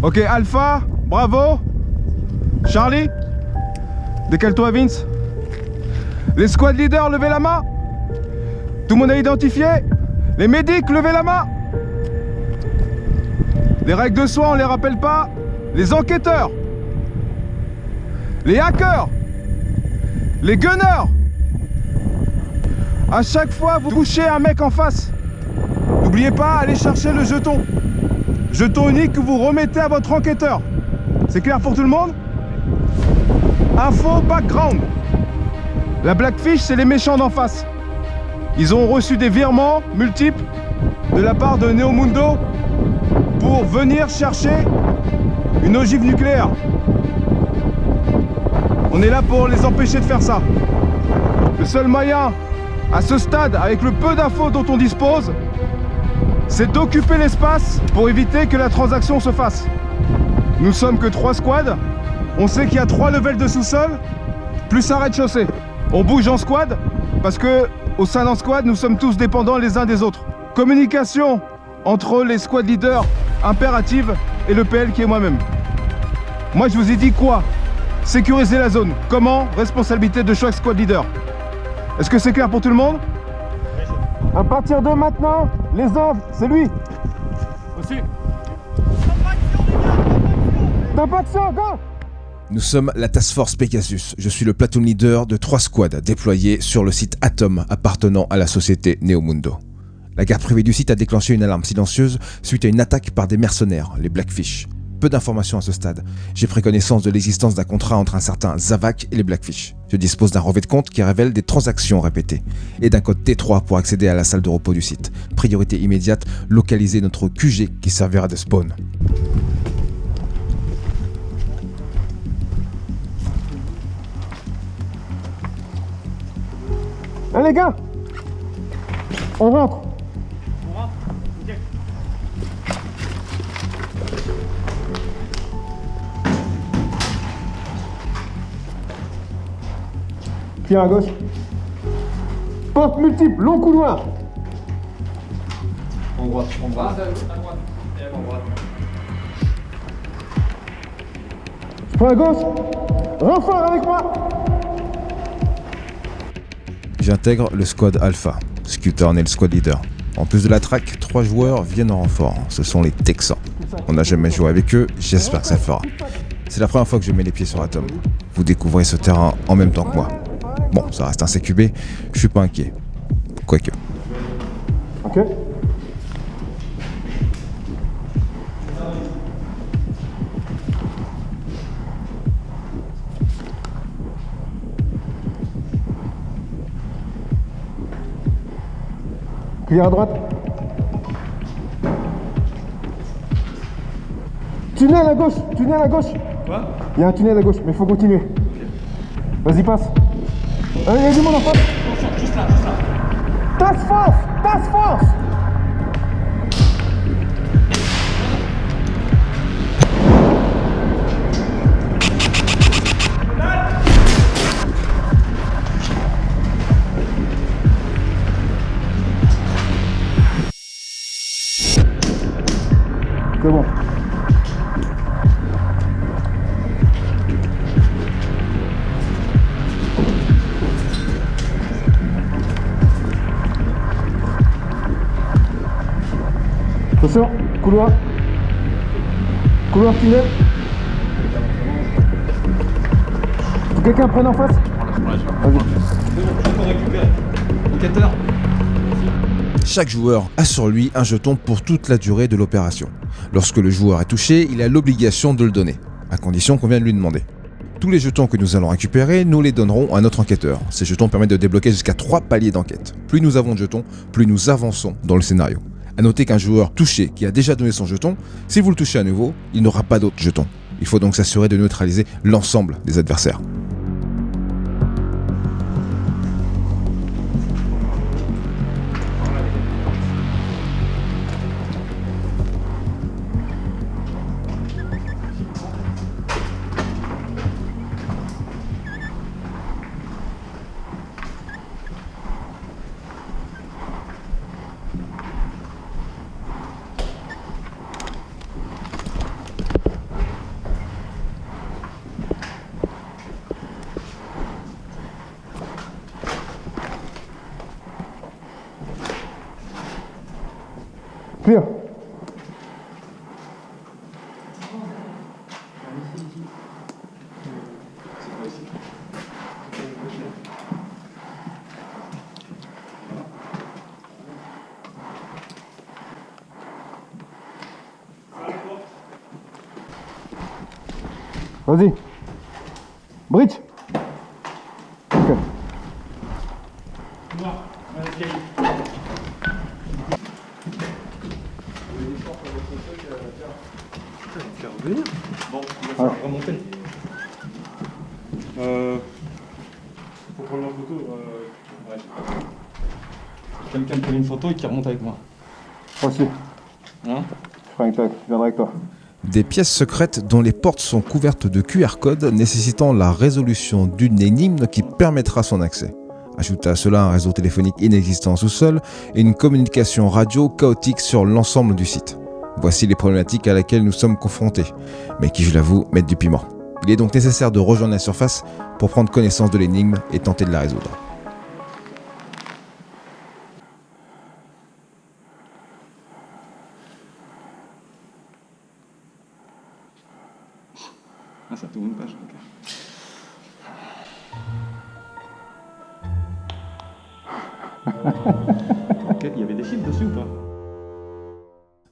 Ok, Alpha, bravo. Charlie, décale-toi Vince. Les squad leaders, levez la main. Tout le monde a identifié. Les médics, levez la main. Les règles de soins, on les rappelle pas. Les enquêteurs. Les hackers. Les gunners. À chaque fois, vous touchez un mec en face. N'oubliez pas, allez chercher le jeton. Jeton unique que vous remettez à votre enquêteur. C'est clair pour tout le monde? Info background. La Blackfish, c'est les méchants d'en face. Ils ont reçu des virements multiples de la part de Neomundo pour venir chercher une ogive nucléaire. On est là pour les empêcher de faire ça. Le seul moyen, à ce stade, avec le peu d'infos dont on dispose, c'est d'occuper l'espace pour éviter que la transaction se fasse. Nous sommes que 3 squads. On sait qu'il y a 3 levels de sous-sol, plus un rez-de-chaussée. On bouge en squad parce que au sein d'un squad, nous sommes tous dépendants les uns des autres. Communication entre les squad leaders impérative et le PL qui est moi-même. Moi, je vous ai dit quoi? Sécuriser la zone. Comment? Responsabilité de chaque squad leader. Est-ce que c'est clair pour tout le monde? À partir de maintenant, les ordres, c'est lui. Aussi. Top action, go! Nous sommes la Task Force Pegasus. Je suis le platoon leader de 3 squads déployés sur le site Atom appartenant à la société Neomundo. La garde privée du site a déclenché une alarme silencieuse suite à une attaque par des mercenaires, les Blackfish. Peu d'informations à ce stade. J'ai pris connaissance de l'existence d'un contrat entre un certain Zavak et les Blackfish. Je dispose d'un relevé de compte qui révèle des transactions répétées et d'un code T3 pour accéder à la salle de repos du site. Priorité immédiate, localiser notre QG qui servira de spawn. Allez les gars, on rentre. Ok. Pied à gauche. Porte multiple, long couloir. En droite, en droite. À droite. Et en droite. Je prends à gauche. Renfort avec moi. J'intègre le squad Alpha. Scooter en est le squad leader. En plus de la track, 3 joueurs viennent en renfort. Ce sont les Texans. On n'a jamais joué avec eux, j'espère que ça fera. C'est la première fois que je mets les pieds sur Atom. Vous découvrez ce terrain en même temps que moi. Bon, ça reste un CQB, je suis pas inquiet. Quoique. Ok. Clear à droite. Tunnel à gauche, tunnel à gauche. Quoi? Il y a un tunnel à gauche, mais il faut continuer. Vas-y, passe. Allez, il y a du monde en face. Juste là, juste là. Task force! Task force! C'est bon. Attention, couloir. Couloir tunnel. Faut que quelqu'un prenne en face. Vas-y. On récupère. Enquêteur. Chaque joueur a sur lui un jeton pour toute la durée de l'opération. Lorsque le joueur est touché, il a l'obligation de le donner, à condition qu'on vienne lui demander. Tous les jetons que nous allons récupérer, nous les donnerons à notre enquêteur. Ces jetons permettent de débloquer jusqu'à 3 paliers d'enquête. Plus nous avons de jetons, plus nous avançons dans le scénario. A noter qu'un joueur touché qui a déjà donné son jeton, si vous le touchez à nouveau, il n'aura pas d'autres jetons. Il faut donc s'assurer de neutraliser l'ensemble des adversaires. Clear. Vas-y. Bridge. Ok. Bon, on va remonter. Faut prendre la photo. Ouais. Quelqu'un me prenne une photo et qui remonte avec moi. Aussi. Hein? Je viendrai avec toi. Des pièces secrètes dont les portes sont couvertes de QR code nécessitant la résolution d'une énigme qui permettra son accès. Ajoutez à cela un réseau téléphonique inexistant sous-sol et une communication radio chaotique sur l'ensemble du site. Voici les problématiques à laquelle nous sommes confrontés, mais qui, je l'avoue, mettent du piment. Il est donc nécessaire de rejoindre la surface pour prendre connaissance de l'énigme et tenter de la résoudre. Ah, ça tourne une page, ok. Ok, il y avait des chiffres dessus ou pas?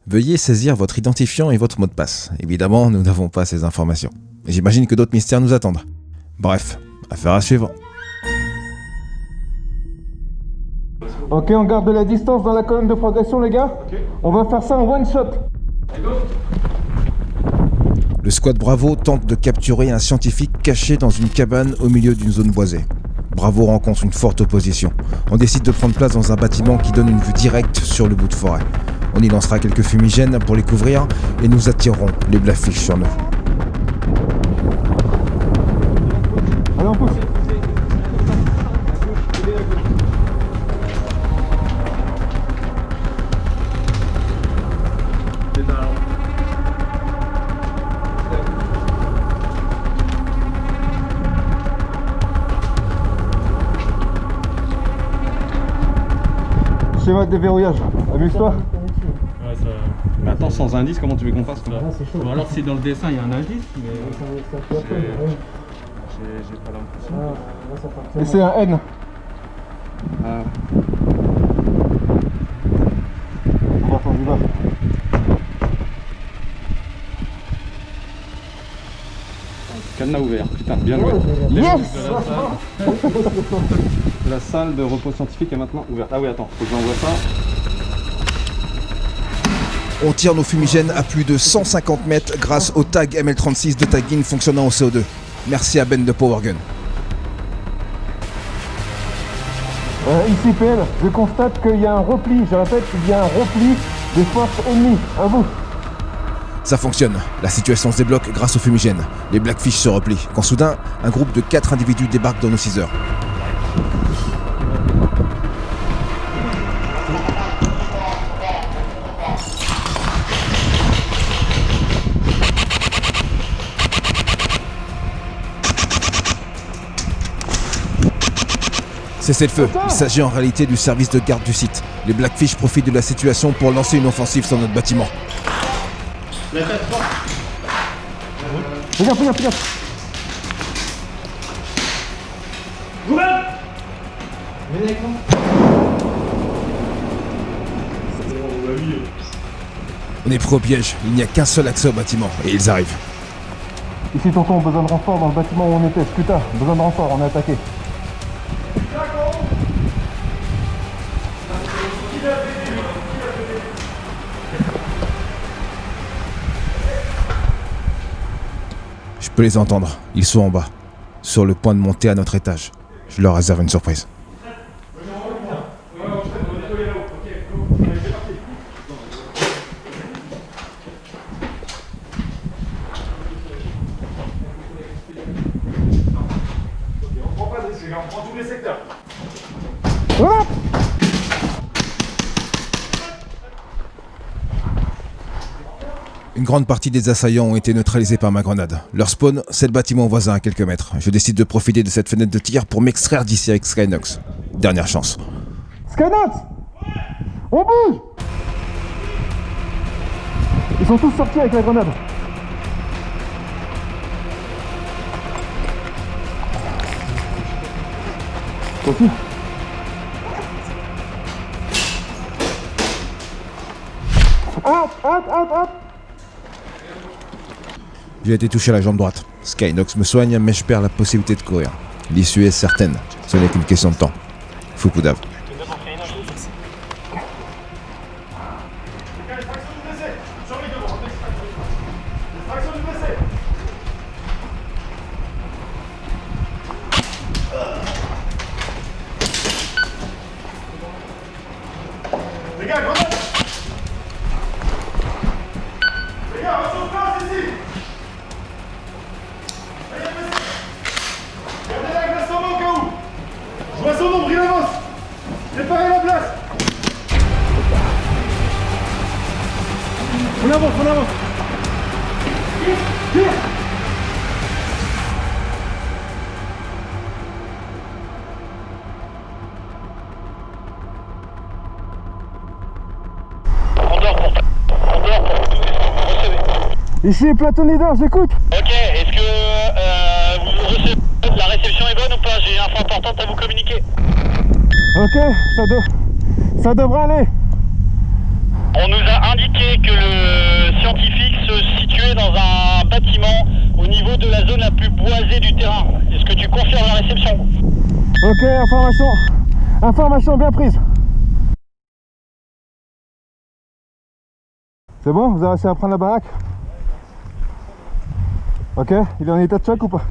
Veuillez saisir votre identifiant et votre mot de passe. Évidemment, nous n'avons pas ces informations. Et j'imagine que d'autres mystères nous attendent. Bref, affaire à suivre. Ok, on garde de la distance dans la colonne de progression, les gars. Ok. On va faire ça en one shot. Le squad Bravo tente de capturer un scientifique caché dans une cabane au milieu d'une zone boisée. Bravo rencontre une forte opposition. On décide de prendre place dans un bâtiment qui donne une vue directe sur le bout de forêt. On y lancera quelques fumigènes pour les couvrir et nous attirerons les Blackfish sur nous. Allez, on pousse. Schéma de déverrouillage. Amuse-toi. Ouais, ça... Mais attends, sans indice, comment tu veux qu'on fasse là? Bon, alors si dans le dessin il y a un indice, mais j'ai pas l'impression. Et c'est un N. Ah. On va attendre du bas. Cadenas ouvert, putain, bien joué. Yes. La salle de repos scientifique est maintenant ouverte. Ah oui, attends, faut que j'envoie ça. On tire nos fumigènes à plus de 150 mètres grâce au tag ML36 de Taggin fonctionnant au CO2. Merci à Ben de Powergun. Ici PL, je constate qu'il y a un repli, je répète, il y a un repli des forces ennemies. À vous. Ça fonctionne, la situation se débloque grâce aux fumigènes. Les Blackfish se replient, quand soudain, un groupe de 4 individus débarque dans nos 6 heures. Cessez-le-feu, il s'agit en réalité du service de garde du site. Les Blackfish profitent de la situation pour lancer une offensive sur notre bâtiment. Regarde. On est pris au piège, il n'y a qu'un seul accès au bâtiment, et ils arrivent. Ici tonton, besoin de renfort dans le bâtiment où on était. Scuta, besoin de renfort, on est attaqué. Je peux les entendre, ils sont en bas, sur le point de monter à notre étage. Je leur réserve une surprise. On prend tous les secteurs. Une grande partie des assaillants ont été neutralisés par ma grenade. Leur spawn, c'est le bâtiment voisin à quelques mètres. Je décide de profiter de cette fenêtre de tir pour m'extraire d'ici avec Skynox. Dernière chance. Skynox, on bouge. sont tous sortis avec la grenade. Continue. Hop. J'ai été touché à la jambe droite. Skynox me soigne, mais je perds la possibilité de courir. L'issue est certaine. Ce n'est qu'une question de temps. Fukudav. Les gars, grenade! Les gars, restez en place ici! Gardez la glace en main au cas où! Je vois son nombre, il avance! Préparez la place! On avance! Tire! Ici, Platon Leader, j'écoute. Ok, est-ce que vous recevez, la réception est bonne ou pas? J'ai une info importante à vous communiquer. Ok, ça devrait aller. On nous a indiqué que le scientifique se situait dans un bâtiment au niveau de la zone la plus boisée du terrain. Est-ce que tu confirmes la réception? Ok, information bien prise. C'est bon, vous avez réussi à prendre la baraque? Ok, il est en état de choc ou pas?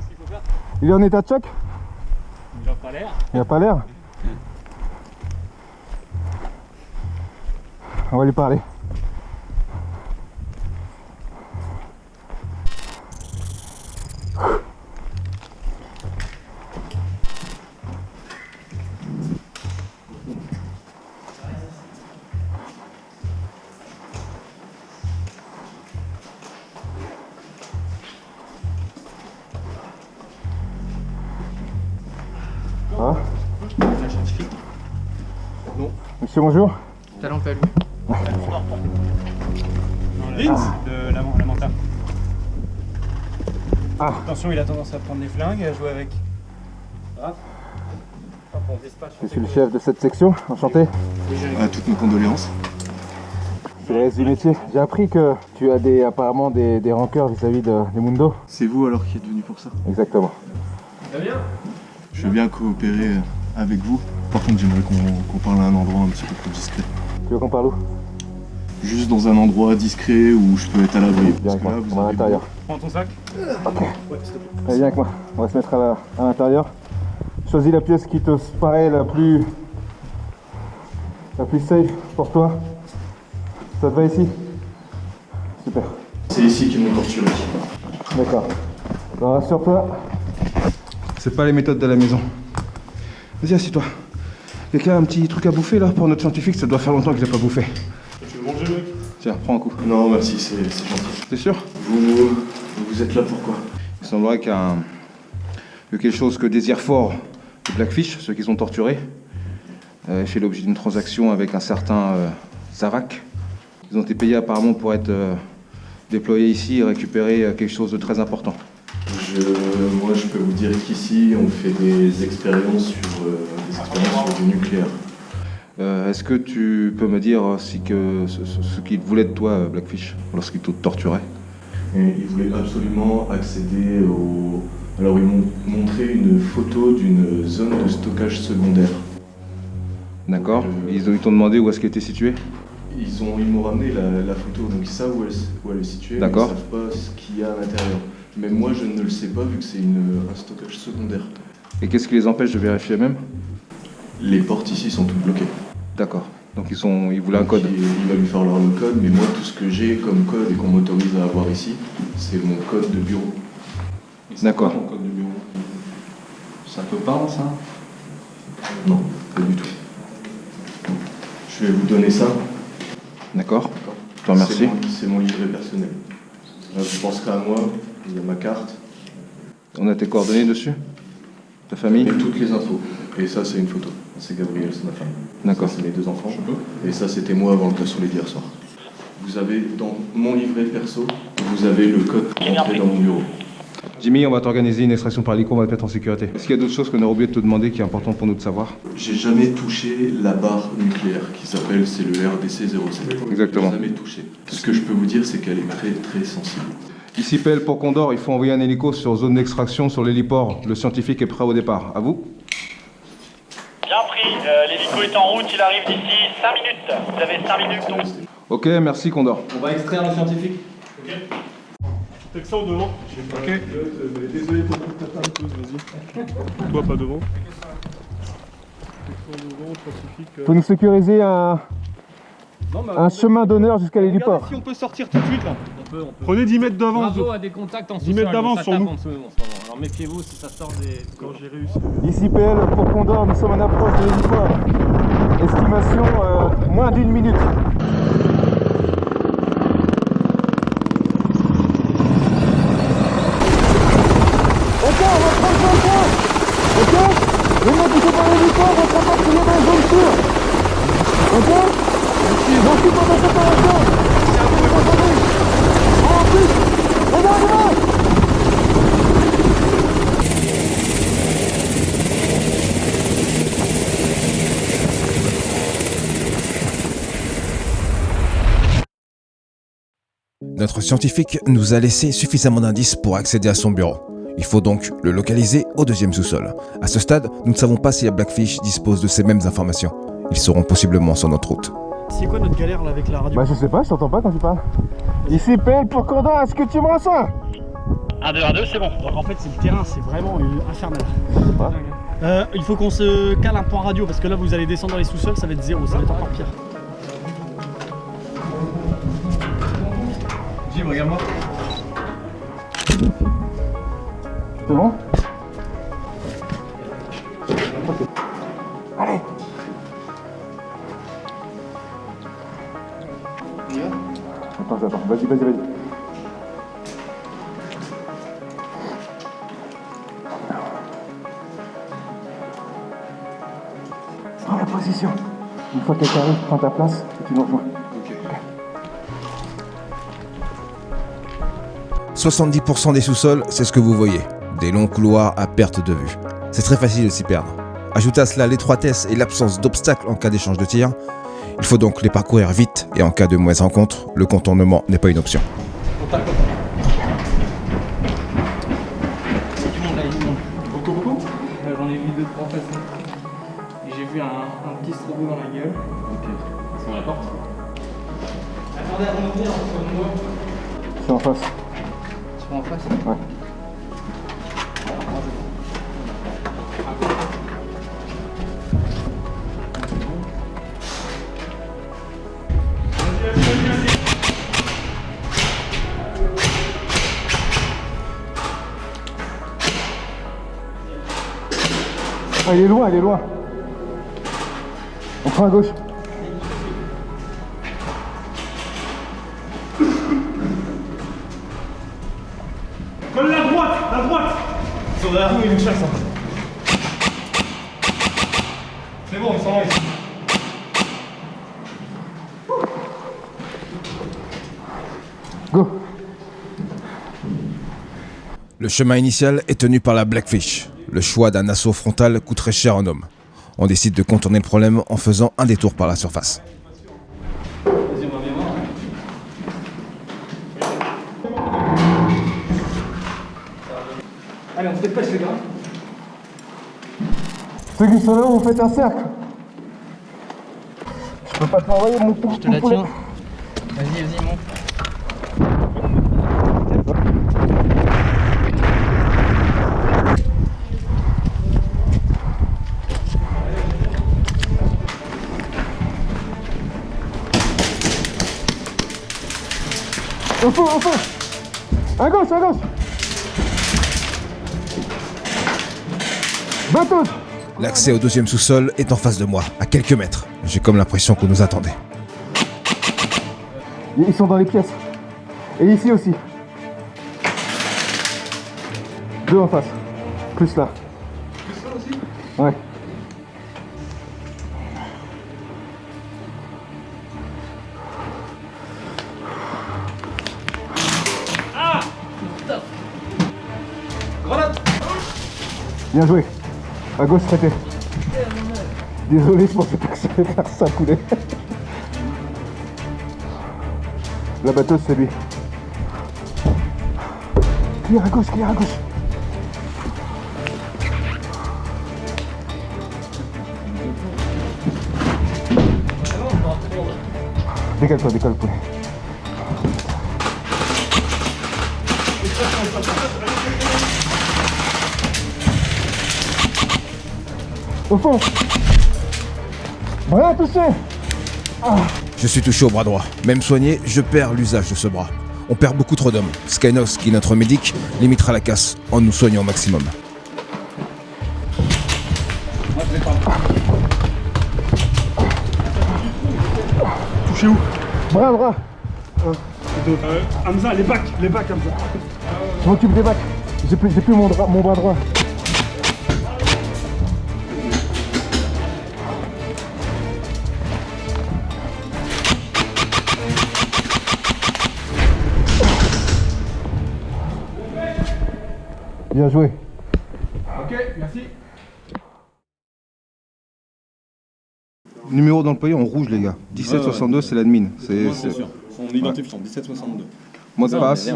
Il est en état de choc? Il n'a pas l'air. Il n'a pas l'air? On va lui parler. Ah. Non. Monsieur, bonjour. Ta lampe allumée. Vince de la Manta. Ah. Attention, il a tendance à prendre des flingues et à jouer avec. Ah. Je suis le chef de cette section, enchanté. Toutes nos condoléances. C'est le reste du métier. J'ai appris que tu as apparemment des rancœurs vis-à-vis de Mundo. C'est vous alors qui êtes venu pour ça? Exactement. Je veux bien coopérer avec vous. Par contre, j'aimerais qu'on parle à un endroit un petit peu plus discret. Tu veux qu'on parle où? Juste dans un endroit discret où je peux être à l'abri. Viens avec moi, on va à l'intérieur. Prends ton sac. Ok. Ouais, s'il te plaît. Allez, viens avec moi. On va se mettre à l'intérieur. Choisis la pièce qui te paraît la plus safe pour toi. Ça te va ici? Super. C'est ici qu'ils m'ont torturé. D'accord. Alors rassure-toi. C'est pas les méthodes de la maison. Vas-y, assieds-toi. Quelqu'un a un petit truc à bouffer là pour notre scientifique? Ça doit faire longtemps qu'il n'a pas bouffé. Tu veux manger, mec? Tiens, prends un coup. Non, merci, c'est gentil. T'es sûr? Vous êtes là pourquoi? Il semblerait qu'il y a quelque chose que désire fort les Blackfish, ceux qui sont torturés, fait l'objet d'une transaction avec un certain Zavak. Ils ont été payés apparemment pour être déployés ici et récupérer quelque chose de très important. Moi, je peux vous dire qu'ici, on fait des expériences sur du nucléaire. Est-ce que tu peux me dire ce qu'ils voulaient de toi, Blackfish, lorsqu'ils te torturaient? Et ils voulaient absolument accéder au... Alors, ils m'ont montré une photo d'une zone de stockage secondaire. D'accord. Ils t'ont demandé où est-ce qu'elle était située? Ils m'ont ramené la photo, donc ils savent où elle est située, D'accord. mais ils ne savent pas ce qu'il y a à l'intérieur. Mais moi, je ne le sais pas, vu que c'est un stockage secondaire. Et qu'est-ce qui les empêche de vérifier eux-mêmes? Les portes ici sont toutes bloquées. D'accord. Donc ils voulaient un code. Il va lui falloir le code, mais moi, tout ce que j'ai comme code et qu'on m'autorise à avoir ici, c'est mon code de bureau. D'accord. Mon code de bureau. Ça te parle, ça? Non, pas du tout. Je vais vous donner ça. D'accord. Je te remercie. C'est mon livret personnel. Là, vous penserez à moi, il y a ma carte. On a tes coordonnées dessus? Ta famille? Et toutes les infos. Et ça, c'est une photo. C'est Gabriel, c'est ma femme. D'accord. Ça, c'est mes deux enfants. Et ça, c'était moi avant le cas sur les d'hier soir. Vous avez dans mon livret perso, vous avez le code pour entrer dans mon bureau. Jimmy, on va t'organiser une extraction par hélico, on va te mettre en sécurité. Est-ce qu'il y a d'autres choses qu'on a oublié de te demander qui est important pour nous de savoir? J'ai jamais touché la barre nucléaire qui s'appelle, c'est le RDC 07. Exactement. Jamais touché. Ce que je peux vous dire, c'est qu'elle est très très sensible. Ici PL pour Condor, il faut envoyer un hélico sur zone d'extraction sur l'héliport. Le scientifique est prêt au départ. À vous? Bien pris, l'hélico est en route, il arrive d'ici 5 minutes. Vous avez 5 minutes donc. Ok, merci Condor. On va extraire le scientifique. Ok. T'es que ça au devant. Ok. Désolé pour ta table, vas-y. Toi pas devant. Devant, scientifique. Faut nous sécuriser un chemin d'honneur jusqu'à l'héliport. Si on peut sortir tout de suite là. On peut. Prenez 10 mètres d'avance. Bravo à des contacts en 10 mètres d'avance sur nous. Alors méfiez-vous si ça sort des... Quand j'ai réussi. Ici PL pour Condor, nous sommes en approche de l'héliport. Estimation moins d'1 minute. Ok, on va prendre le temps. Ok, les mecs qui sont dans l'héliport vont se rapatrier dans la zone sûre. Ok. Merci pour votre intervention. En plus, regardez-moi. Notre scientifique nous a laissé suffisamment d'indices pour accéder à son bureau. Il faut donc le localiser au deuxième sous-sol. À ce stade, nous ne savons pas si la Blackfish dispose de ces mêmes informations. Ils seront possiblement sur notre route. C'est quoi notre galère là avec la radio? Bah je sais pas, je t'entends pas quand tu parles. Ici PL pour Condor, est-ce que tu me reçois? 1, 2, 1, 2, c'est bon. Donc en fait c'est le terrain, c'est vraiment infernal. Il faut qu'on se cale un point radio parce que là vous allez descendre dans les sous-sols, ça va être zéro, ça va être encore pire. Jim, regarde-moi. C'est bon? Ok. Allez. Attends, vas-y. Prends la position. Une fois que quelqu'un arrive, prends ta place et tu nous rejoins. 70% des sous-sols, c'est ce que vous voyez. Des longs couloirs à perte de vue. C'est très facile de s'y perdre. Ajoutez à cela l'étroitesse et l'absence d'obstacles en cas d'échange de tir. Il faut donc les parcourir vite et en cas de mauvaise rencontre, le contournement n'est pas une option. Beaucoup. J'en ai vu 2-3 façons. Et j'ai vu un petit strobo dans la gueule. Ok. C'est dans la porte. Attendez à remonter entre moi. Je suis en face. Tu vas en face? Ouais. Ah, il est loin. On prend à gauche. Colle la droite. Ils sont derrière nous, ils nous chassent. C'est bon, ils sont là ici. Go. Le chemin initial est tenu par la Blackfish. Le choix d'un assaut frontal coûterait cher en hommes. On décide de contourner le problème en faisant un détour par la surface. Vas-y, on va bien voir. Allez, on se dépêche les gars. Ceux qui sont là, vous faites un cercle. Je peux pas te l'envoyer mon tour. Je te la tiens. Vas-y, monte. Au fond. À gauche. Bateau. L'accès au deuxième sous-sol est en face de moi, à quelques mètres. J'ai comme l'impression qu'on nous attendait. Ils sont dans les pièces. Et ici aussi. 2 en face. Plus là. Plus là aussi? Ouais. Bien joué. À gauche, traité. Désolé, je pensais pas que ça allait faire ça, poulet. La batteuse, c'est lui. Clear à gauche, clear à gauche. Décale-toi, décale, poulet. Au fond. Rien touché. Je suis touché au bras droit. Même soigné, je perds l'usage de ce bras. On perd beaucoup trop d'hommes. Skynox, qui est notre médic, limitera la casse en nous soignant au maximum. Touché où? Bras. Hamza, les bacs, Hamza. Je m'occupe des bacs. J'ai plus mon bras droit. Bien joué. Ok, merci. Numéro d'employé en rouge, les gars. 1762, c'est l'admin. C'est sûr. Son identifiant, 1762. mot de passe,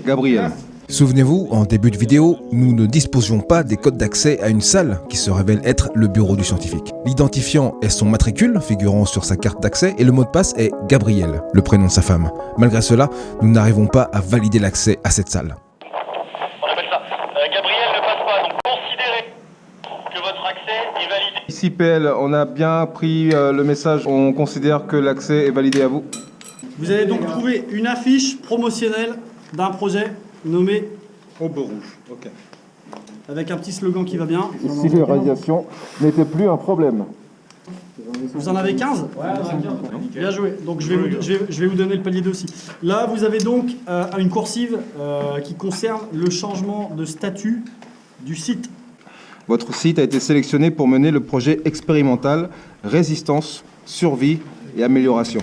Gabriel. Souvenez-vous, en début de vidéo, nous ne disposions pas des codes d'accès à une salle qui se révèle être le bureau du scientifique. L'identifiant est son matricule figurant sur sa carte d'accès et le mot de passe est Gabriel, le prénom de sa femme. Malgré cela, nous n'arrivons pas à valider l'accès à cette salle. On appelle ça. Gabriel ne passe pas, donc considérez que votre accès est validé. Ici PL, on a bien pris le message, on considère que l'accès est validé à vous. Vous allez donc trouver une affiche promotionnelle d'un projet nommé Aube rouge, ok. avec un petit slogan qui va bien. Ici, les radiations n'étaient plus un problème. Vous en avez 15 ? Bien joué. Donc je vais vous donner le palier 2 aussi. Là, vous avez donc une coursive qui concerne le changement de statut du site. Votre site a été sélectionné pour mener le projet expérimental Résistance, Survie et Amélioration.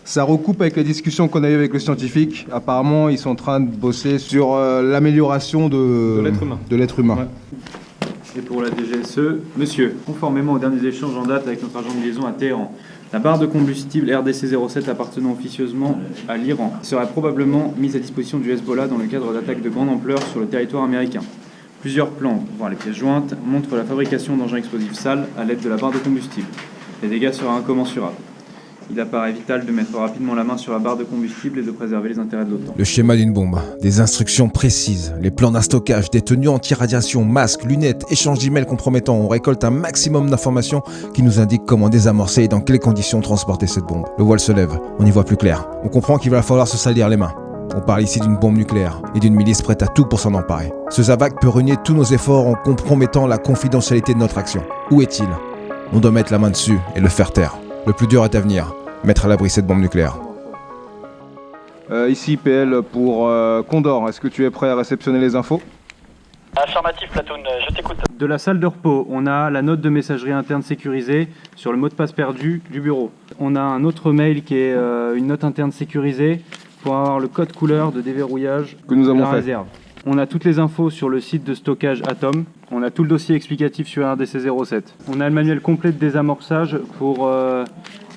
Ça recoupe avec les discussions qu'on a eues avec le scientifique. Apparemment, ils sont en train de bosser sur l'amélioration de l'être humain. Ouais. Et pour la DGSE, monsieur, conformément aux derniers échanges en date avec notre agent de liaison à Téhéran, la barre de combustible RDC 07 appartenant officieusement à l'Iran serait probablement mise à disposition du Hezbollah dans le cadre d'attaques de grande ampleur sur le territoire américain. Plusieurs plans, voire les pièces jointes, montrent la fabrication d'engins explosifs sales à l'aide de la barre de combustible. Les dégâts seraient incommensurables. Il apparaît vital de mettre rapidement la main sur la barre de combustible et de préserver les intérêts de l'OTAN. Le schéma d'une bombe, des instructions précises, les plans d'un stockage, des tenues anti-radiation, masques, lunettes, échanges d'emails compromettants. On récolte un maximum d'informations qui nous indiquent comment désamorcer et dans quelles conditions transporter cette bombe. Le voile se lève, on y voit plus clair. On comprend qu'il va falloir se salir les mains. On parle ici d'une bombe nucléaire et d'une milice prête à tout pour s'en emparer. Ce Zavak peut ruiner tous nos efforts en compromettant la confidentialité de notre action. Où est-il ? On doit mettre la main dessus et le faire taire. Le plus dur est à venir. Mettre à l'abri cette bombe nucléaire. Ici PL pour Condor, est-ce que tu es prêt à réceptionner les infos ? Affirmatif, Platoon, je t'écoute. De la salle de repos, on a la note de messagerie interne sécurisée sur le mot de passe perdu du bureau. On a un autre mail qui est une note interne sécurisée pour avoir le code couleur de déverrouillage que nous avons de la fait. réserve. On a toutes les infos sur le site de stockage Atom. On a tout le dossier explicatif sur RDC 07. On a le manuel complet de désamorçage pour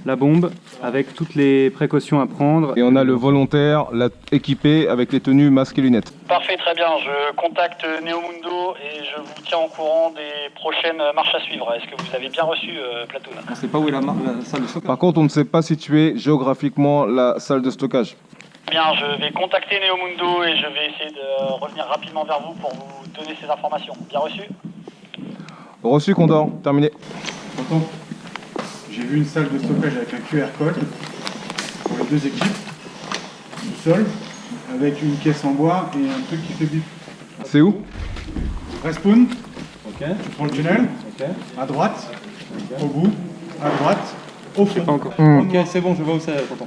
la bombe, avec toutes les précautions à prendre. Et on a le volontaire équipé avec les tenues, masques et lunettes. Parfait, très bien. Je contacte Neomundo et je vous tiens au courant des prochaines marches à suivre. Est-ce que vous avez bien reçu, Platoon ? On ne sait pas où est la salle de stockage. Par contre, on ne sait pas situer géographiquement la salle de stockage. Bien, je vais contacter Neomundo et je vais essayer de revenir rapidement vers vous pour vous donner ces informations. Bien reçu ? Reçu, Condor. Terminé. Tonton, j'ai vu une salle de stockage avec un QR code pour les deux équipes, tout seul, avec une caisse en bois et un truc qui fait bip. C'est où ? Respawn, Ok. tu prends le tunnel, Ok. à droite, au bout, à droite, au fond. Pas encore. Ok, c'est bon, je vois où c'est, tonton.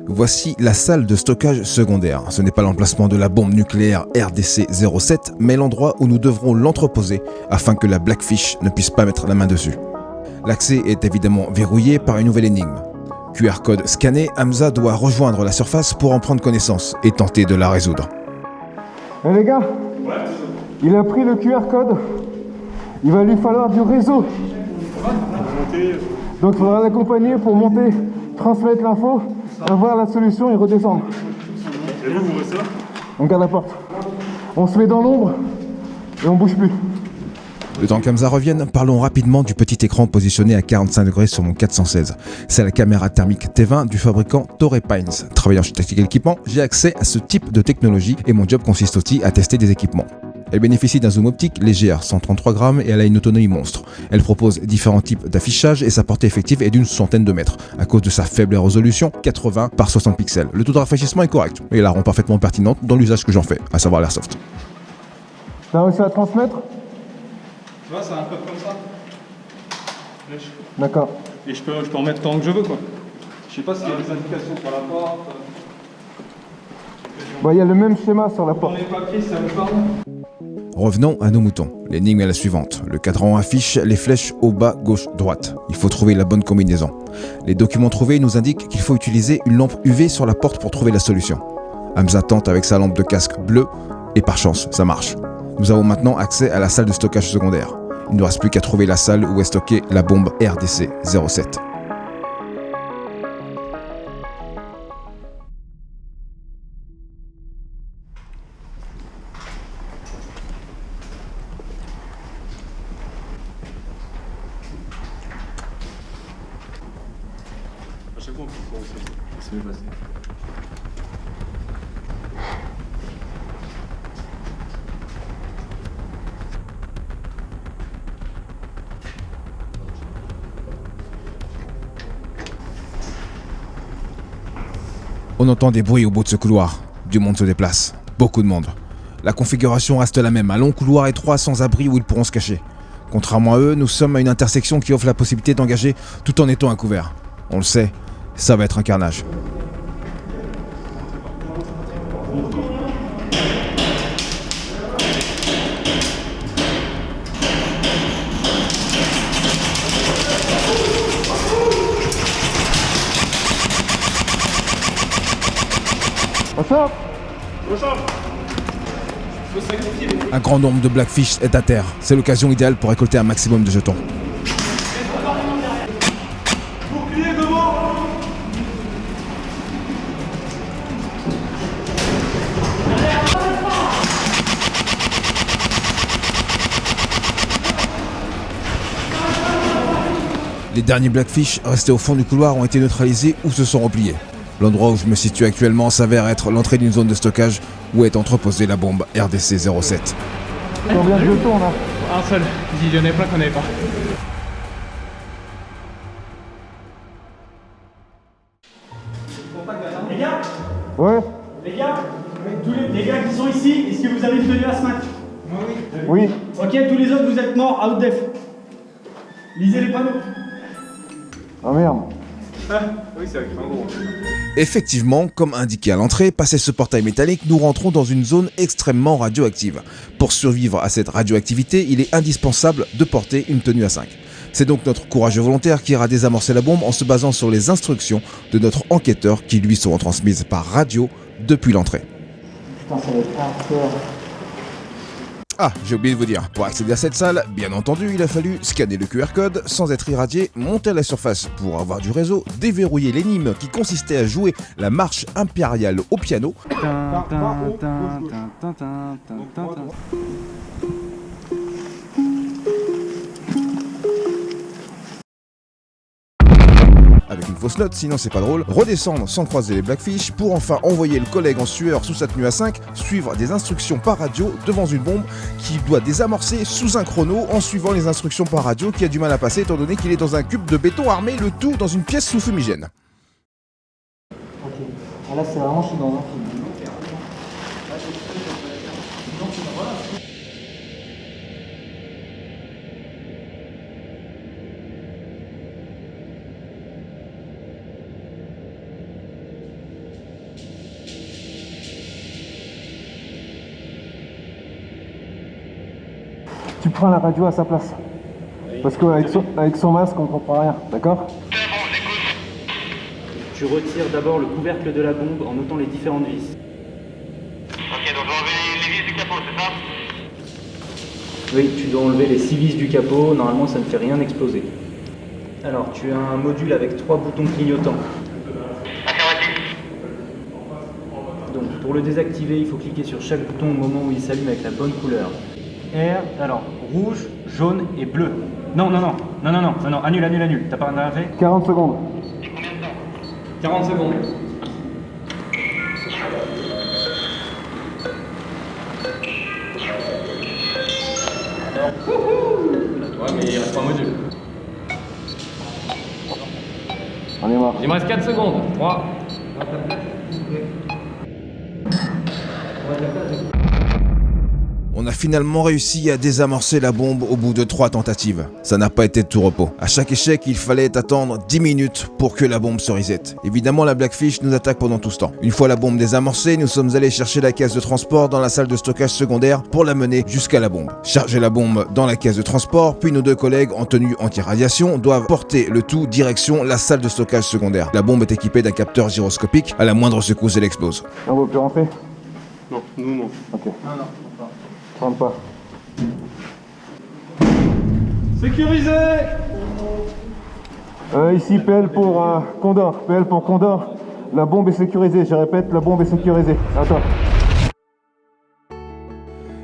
Voici la salle de stockage secondaire. Ce n'est pas l'emplacement de la bombe nucléaire RDC 07, mais l'endroit où nous devrons l'entreposer afin que la Blackfish ne puisse pas mettre la main dessus. L'accès est évidemment verrouillé par une nouvelle énigme. QR code scanné, Hamza doit rejoindre la surface pour en prendre connaissance et tenter de la résoudre. Eh les gars, il a pris le QR code. Il va lui falloir du réseau. Donc il faudra l'accompagner pour monter, transmettre l'info, avoir la solution et redescendre. Et vous restez là? On garde la porte. On se met dans l'ombre et on bouge plus. Le temps qu'Hamza revienne, parlons rapidement du petit écran positionné à 45 degrés sur mon 416. C'est la caméra thermique T20 du fabricant Torrey Pines. Travaillant chez Tactical Equipment, j'ai accès à ce type de technologie et mon job consiste aussi à tester des équipements. Elle bénéficie d'un zoom optique légère, 133 grammes, et elle a une autonomie monstre. Elle propose différents types d'affichage et sa portée effective est d'une centaine de mètres, à cause de sa faible résolution, 80 par 60 pixels. Le taux de rafraîchissement est correct, et la rend parfaitement pertinente dans l'usage que j'en fais, à savoir l'airsoft. T'as réussi à transmettre? Tu vois, c'est un peu comme ça. D'accord. Et je peux en mettre tant que je veux, quoi. Je sais pas s'il y a des indications sur la porte. Bah, il y a le même schéma sur la porte. Dans les papiers, ça me parle. Revenons à nos moutons. L'énigme est la suivante. Le cadran affiche les flèches au bas, gauche, droite. Il faut trouver la bonne combinaison. Les documents trouvés nous indiquent qu'il faut utiliser une lampe UV sur la porte pour trouver la solution. Hamza tente avec sa lampe de casque bleue et par chance, ça marche. Nous avons maintenant accès à la salle de stockage secondaire. Il ne nous reste plus qu'à trouver la salle où est stockée la bombe RDC 07. À chaque fois, on peut se passer. On entend des bruits au bout de ce couloir. Du monde se déplace. Beaucoup de monde. La configuration reste la même, un long couloir étroit sans abri où ils pourront se cacher. Contrairement à eux, nous sommes à une intersection qui offre la possibilité d'engager tout en étant à couvert. On le sait, ça va être un carnage. Un grand nombre de Blackfish est à terre. C'est l'occasion idéale pour récolter un maximum de jetons. Les derniers Blackfish restés au fond du couloir ont été neutralisés ou se sont repliés. L'endroit où je me situe actuellement s'avère être l'entrée d'une zone de stockage où est entreposée la bombe RDC 07. Combien de jetons là? Un seul. Il y en avait plein qu'on n'avait pas. Les gars, Ouais. les gars, tous les gars qui sont ici, est-ce que vous avez tenu à ce match? Oui. Ok, tous les autres, vous êtes morts, out def. Lisez les panneaux. Ah merde. Oui, c'est vrai qu'il fait un gros. Effectivement, comme indiqué à l'entrée, passé ce portail métallique, nous rentrons dans une zone extrêmement radioactive. Pour survivre à cette radioactivité, il est indispensable de porter une tenue à 5. C'est donc notre courageux volontaire qui ira désamorcer la bombe en se basant sur les instructions de notre enquêteur qui lui seront transmises par radio depuis l'entrée. Putain, ça va être hardcore. Ah, j'ai oublié de vous dire, pour accéder à cette salle, bien entendu, il a fallu scanner le QR code sans être irradié, monter à la surface pour avoir du réseau, déverrouiller l'énigme qui consistait à jouer la marche impériale au piano, avec une fausse note, sinon c'est pas drôle, redescendre sans croiser les Blackfish pour enfin envoyer le collègue en sueur sous sa tenue à 5, suivre des instructions par radio devant une bombe qui doit désamorcer sous un chrono en suivant les instructions par radio qui a du mal à passer étant donné qu'il est dans un cube de béton armé, le tout dans une pièce sous fumigène. Ok, là c'est vraiment, je suis dans un film. Tu prends la radio à sa place. Parce qu'avec son masque, on comprend rien, d'accord? Tu retires d'abord le couvercle de la bombe en notant les différentes vis. Ok, donc j'enlève les vis du capot, c'est ça? Oui, tu dois enlever les 6 vis du capot, normalement ça ne fait rien exploser. Alors, tu as un module avec 3 boutons clignotants. Affirmatif. Donc, pour le désactiver, il faut cliquer sur chaque bouton au moment où il s'allume avec la bonne couleur. Alors, rouge, jaune et bleu. Non, annule, t'as pas rien fait? 40 secondes. 40 secondes. Ouais, mais il reste 3 modules. On est mort. Il me reste 4 secondes. 3. On a finalement réussi à désamorcer la bombe au bout de 3 tentatives. Ça n'a pas été de tout repos. À chaque échec, il fallait attendre 10 minutes pour que la bombe se reset. Évidemment, la Blackfish nous attaque pendant tout ce temps. Une fois la bombe désamorcée, nous sommes allés chercher la caisse de transport dans la salle de stockage secondaire pour la mener jusqu'à la bombe. Charger la bombe dans la caisse de transport, puis nos 2 collègues en tenue anti-radiation doivent porter le tout direction la salle de stockage secondaire. La bombe est équipée d'un capteur gyroscopique. À la moindre secousse, elle explose. On va plus rentrer? Non, nous non. Ok. Non. Rentre pas. Sécurisé. Ici, PL pour Condor. PL pour Condor. La bombe est sécurisée. Je répète, la bombe est sécurisée. Attends.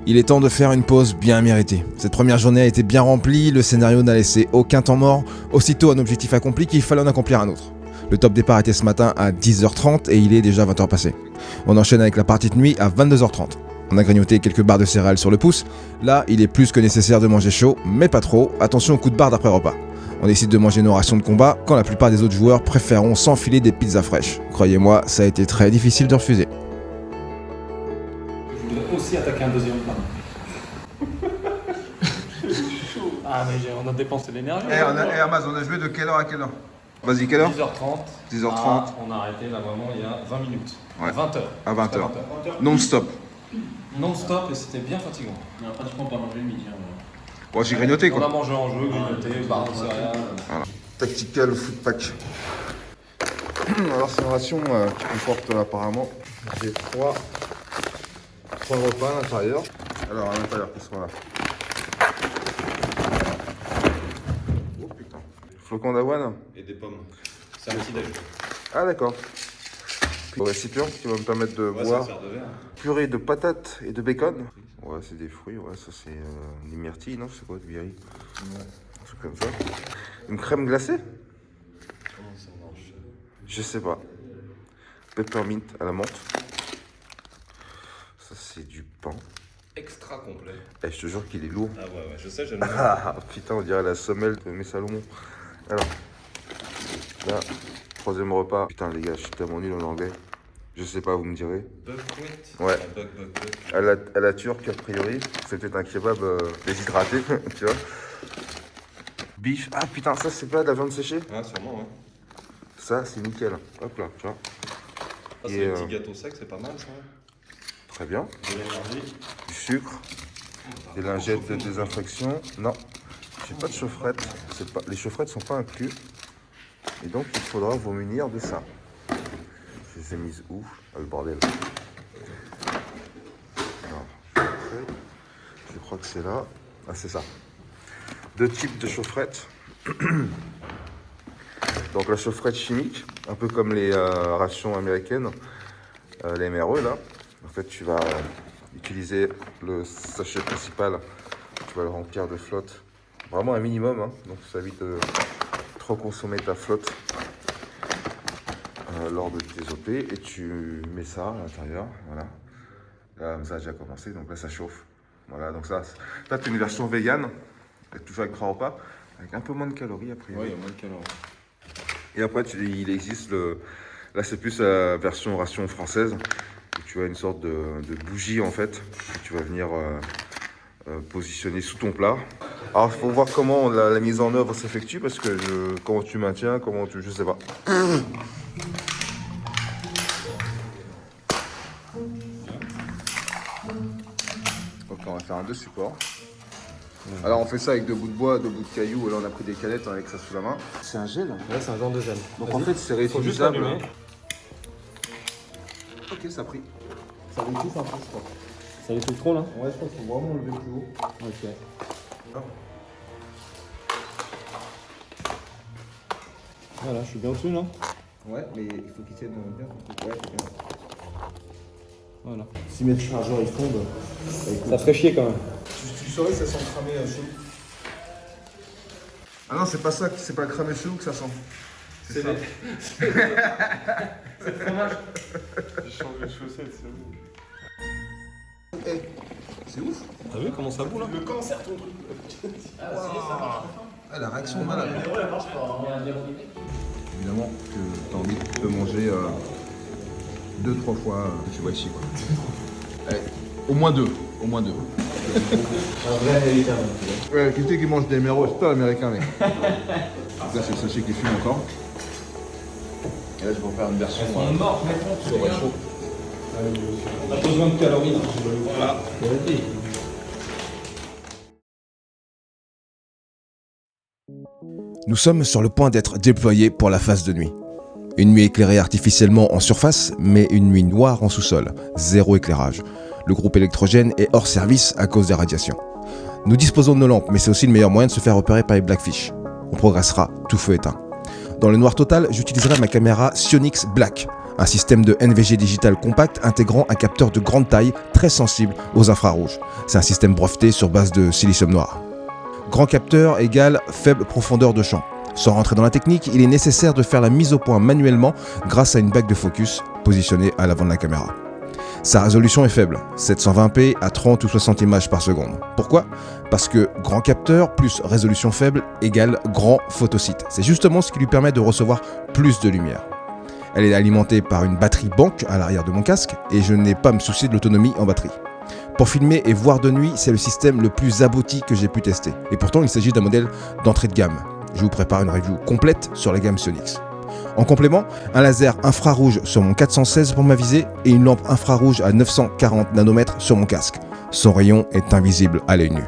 Il est temps de faire une pause bien méritée. Cette première journée a été bien remplie, le scénario n'a laissé aucun temps mort. Aussitôt un objectif accompli qu'il fallait en accomplir un autre. Le top départ était ce matin à 10h30 et il est déjà 20h passé. On enchaîne avec la partie de nuit à 22h30. On a grignoté quelques barres de céréales sur le pouce. Là, il est plus que nécessaire de manger chaud, mais pas trop. Attention aux coups de barre d'après repas. On décide de manger nos rations de combat quand la plupart des autres joueurs préféreront s'enfiler des pizzas fraîches. Croyez-moi, ça a été très difficile de refuser. Je voudrais aussi attaquer un deuxième plan. Ah, mais on a dépensé l'énergie. Amaz, on a joué de quelle heure à quelle heure? Vas-y, quelle heure? 10h30. 10h30. Ah, on a arrêté là vraiment il y a 20 minutes. Ouais. À 20h. À 20h. Non-stop. Non-stop et c'était bien fatigant. On a pratiquement pas mangé le midi. Bon, j'ai grignoté On a quoi. mangé en jeu, grignoté, barre de céréales. Voilà. Tactical Food Pack. Alors, c'est une ration qui comporte apparemment j'ai 3 repas à l'intérieur. Alors, à l'intérieur, qu'est-ce qu'on a? Oh putain. Flocons d'avoine. Et des pommes. C'est un petit déj. Ah, d'accord. Puis, récipient qui va me permettre de boire. Purée de patates et de bacon. Ouais, c'est des fruits, ouais, ça c'est des myrtilles, non? C'est quoi, du berry? Ouais. Un truc comme ça. Une crème glacée? Comment ça marche? Je sais pas. Peppermint à la menthe. Ça c'est du pain. Extra complet. Eh, je te jure qu'il est lourd. Ah ouais, je sais, j'aime bien. Ah putain, on dirait la semelle de mes Salomon. Alors, là, 3e repas. Putain les gars, je suis tellement nul en anglais. Je sais pas, vous me direz. Buckwheat? Ouais. Buck. À la turque, a priori. C'est peut-être un kebab déshydraté, tu vois. Bif. Ah putain, ça c'est pas de la viande séchée? Ah, sûrement, ouais. Ça, c'est nickel. Hop là, tu vois. Ah, c'est des petits gâteaux secs, c'est pas mal ça. Très bien. De l'énergie. Du sucre. Des lingettes de désinfection. Non, j'ai pas de chaufferette. Les chaufferettes sont pas inclus. Et donc, il faudra vous munir de ça. Je les ai mises où? Ah, le bordel. Alors, je crois que c'est là. Ah, c'est ça. 2 types de chaufferettes. Donc la chaufferette chimique, un peu comme les rations américaines, les MRE là. En fait, tu vas utiliser le sachet principal, tu vas le remplir de flotte, vraiment un minimum, hein. Donc ça évite de trop consommer ta flotte lors de tes OP, et tu mets ça à l'intérieur, voilà. Là, ça a déjà commencé, donc là ça chauffe. Voilà, donc ça, là tu as une version vegan, toujours avec 3 repas, avec un peu moins de calories après. Ouais, il y a moins de calories. Et après, il existe là c'est plus la version ration française, où tu as une sorte de bougie en fait, que tu vas venir positionner sous ton plat. Alors il faut voir comment la mise en œuvre s'effectue, parce que comment tu maintiens, je sais pas. Donc on va faire un 2 supports. Alors on fait ça avec 2 bouts de bois, 2 bouts de cailloux, et là on a pris des canettes avec ça sous la main. C'est un gel. Là, c'est un genre de gel. Donc en fait c'est Faut juste réutilisable. l'allumer. Ok, ça a pris. Ça roule tout, ça passe pas. Ça les fait trop là? Ouais, je pense qu'il faut vraiment lever plus haut. Ok. Voilà, je suis bien au-dessus là. Ouais, mais il faut qu'il tienne bien. Ouais, c'est bien. Voilà. Si mes chargeurs ils fondent, Ça ferait chier quand même. tu saurais que ça sent cramé chelou. Ah non, c'est pas ça, c'est pas cramé chelou que ça sent. C'est ça. C'est le fromage. J'ai changé de chaussettes, c'est bon. C'est ouf. T'as vu comment ça boue là? Le cancer ton truc. Ah, la réaction malade. Évidemment que t'as envie de manger 2-3 fois que tu vois ici quoi. Allez, au moins 2. Au moins 2. Un vrai américain. Ouais, qui c'est qui mange des méros, c'est pas américain mec. Là c'est le sachet qui fume encore. Et là je vais en faire une version. Elles sont mortes, maintenant, tu sur chaud. On a besoin de calories. Voilà. Nous sommes sur le point d'être déployés pour la phase de nuit. Une nuit éclairée artificiellement en surface, mais une nuit noire en sous-sol, zéro éclairage. Le groupe électrogène est hors service à cause des radiations. Nous disposons de nos lampes, mais c'est aussi le meilleur moyen de se faire repérer par les Blackfish. On progressera tout feu éteint. Dans le noir total, j'utiliserai ma caméra Sionix Black, un système de NVG digital compact intégrant un capteur de grande taille très sensible aux infrarouges. C'est un système breveté sur base de silicium noir. Grand capteur égale faible profondeur de champ. Sans rentrer dans la technique, il est nécessaire de faire la mise au point manuellement grâce à une bague de focus positionnée à l'avant de la caméra. Sa résolution est faible, 720p à 30 ou 60 images par seconde. Pourquoi? Parce que grand capteur plus résolution faible égale grand photosite. C'est justement ce qui lui permet de recevoir plus de lumière. Elle est alimentée par une batterie banque à l'arrière de mon casque et je n'ai pas à me soucier de l'autonomie en batterie. Pour filmer et voir de nuit, c'est le système le plus abouti que j'ai pu tester. Et pourtant, il s'agit d'un modèle d'entrée de gamme. Je vous prépare une review complète sur la gamme Sionix. En complément, un laser infrarouge sur mon 416 pour ma visée et une lampe infrarouge à 940 nanomètres sur mon casque. Son rayon est invisible à l'œil nu.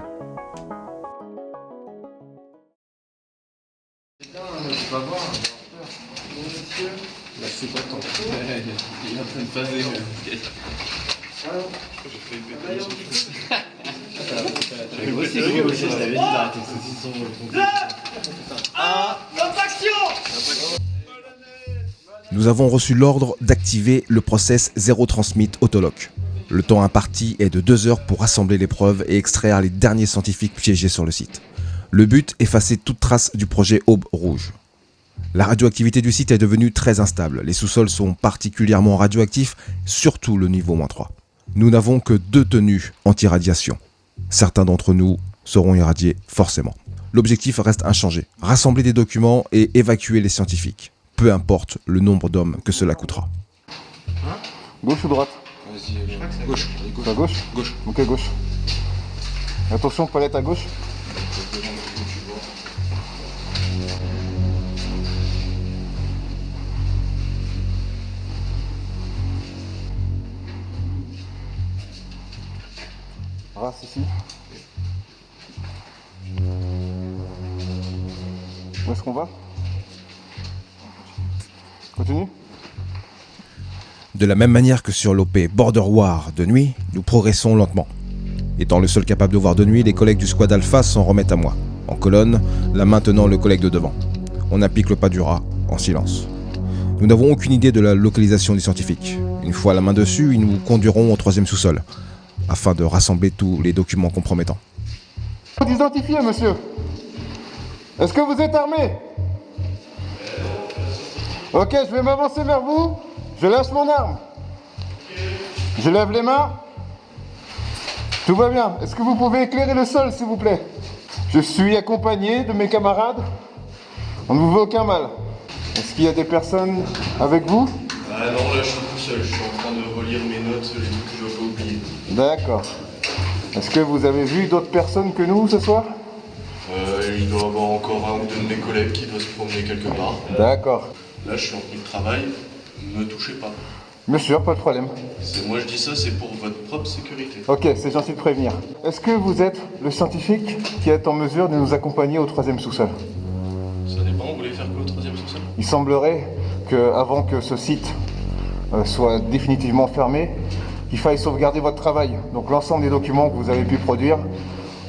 Il est en train de phaser. Nous avons reçu l'ordre d'activer le process Zero Transmit Autolock. Le temps imparti est de 2 heures pour rassembler les preuves et extraire les derniers scientifiques piégés sur le site. Le but, effacer toute trace du projet Aube Rouge. La radioactivité du site est devenue très instable. Les sous-sols sont particulièrement radioactifs, surtout le niveau -3. Nous n'avons que 2 tenues anti-radiation. Certains d'entre nous seront irradiés forcément. L'objectif reste inchangé, rassembler des documents et évacuer les scientifiques. Peu importe le nombre d'hommes que cela coûtera. Gauche ou droite? Vas-y, gauche. À gauche? Gauche. Ok, gauche. Attention, palette à gauche. Race ici. Où est-ce qu'on va? Continue. De la même manière que sur l'OP Border War de nuit, nous progressons lentement. Étant le seul capable de voir de nuit, les collègues du squad Alpha s'en remettent à moi. En colonne, la main tenant le collègue de devant. On applique le pas du rat en silence. Nous n'avons aucune idée de la localisation des scientifiques. Une fois la main dessus, ils nous conduiront au 3e sous-sol, afin de rassembler tous les documents compromettants. Identifié, monsieur. Est-ce que vous êtes armé? Ok, je vais m'avancer vers vous. Je lâche mon arme. Je lève les mains. Tout va bien. Est-ce que vous pouvez éclairer le sol, s'il vous plaît? Je suis accompagné de mes camarades. On ne vous veut aucun mal. Est-ce qu'il y a des personnes avec vous? Ah non, là je suis tout seul. Je suis en train de relire mes notes, les trucs que je dois pas oublier. D'accord. Est-ce que vous avez vu d'autres personnes que nous ce soir? Il doit y avoir encore un ou deux de mes collègues qui doivent se promener quelque part. D'accord. Là je suis en pris de travail. Ne me touchez pas. Bien sûr, pas de problème. Moi je dis ça, c'est pour votre propre sécurité. Ok, c'est gentil de prévenir. Est-ce que vous êtes le scientifique qui est en mesure de nous accompagner au 3e sous-sol? Ça dépend, vous voulez faire quoi au 3e sous-sol? Il semblerait que, avant que ce site soit définitivement fermé, qu'il faille sauvegarder votre travail. Donc l'ensemble des documents que vous avez pu produire,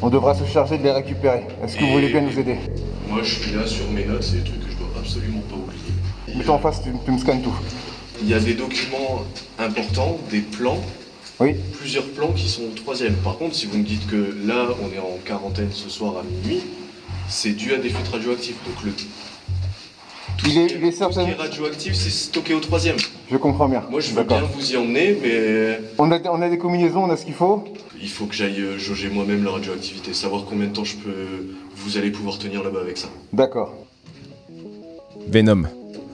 on devra se charger de les récupérer. Est-ce que vous voulez bien nous aider? Moi, je suis là sur mes notes, c'est des trucs que je dois absolument pas oublier. Mets-toi en face, tu me scannes tout. Il y a des documents importants, des plans, oui. Plusieurs plans qui sont au 3e. Par contre, si vous me dites que là, on est en quarantaine ce soir à minuit, c'est dû à des fuites radioactives. Donc il est certain. Ce qui est radioactif, c'est stocké au 3e. Je comprends bien. Moi, je veux bien vous y emmener, mais... On a des combinaisons, on a ce qu'il faut. Il faut que j'aille jauger moi-même la radioactivité, savoir combien de temps vous allez pouvoir tenir là-bas avec ça. D'accord. Venom,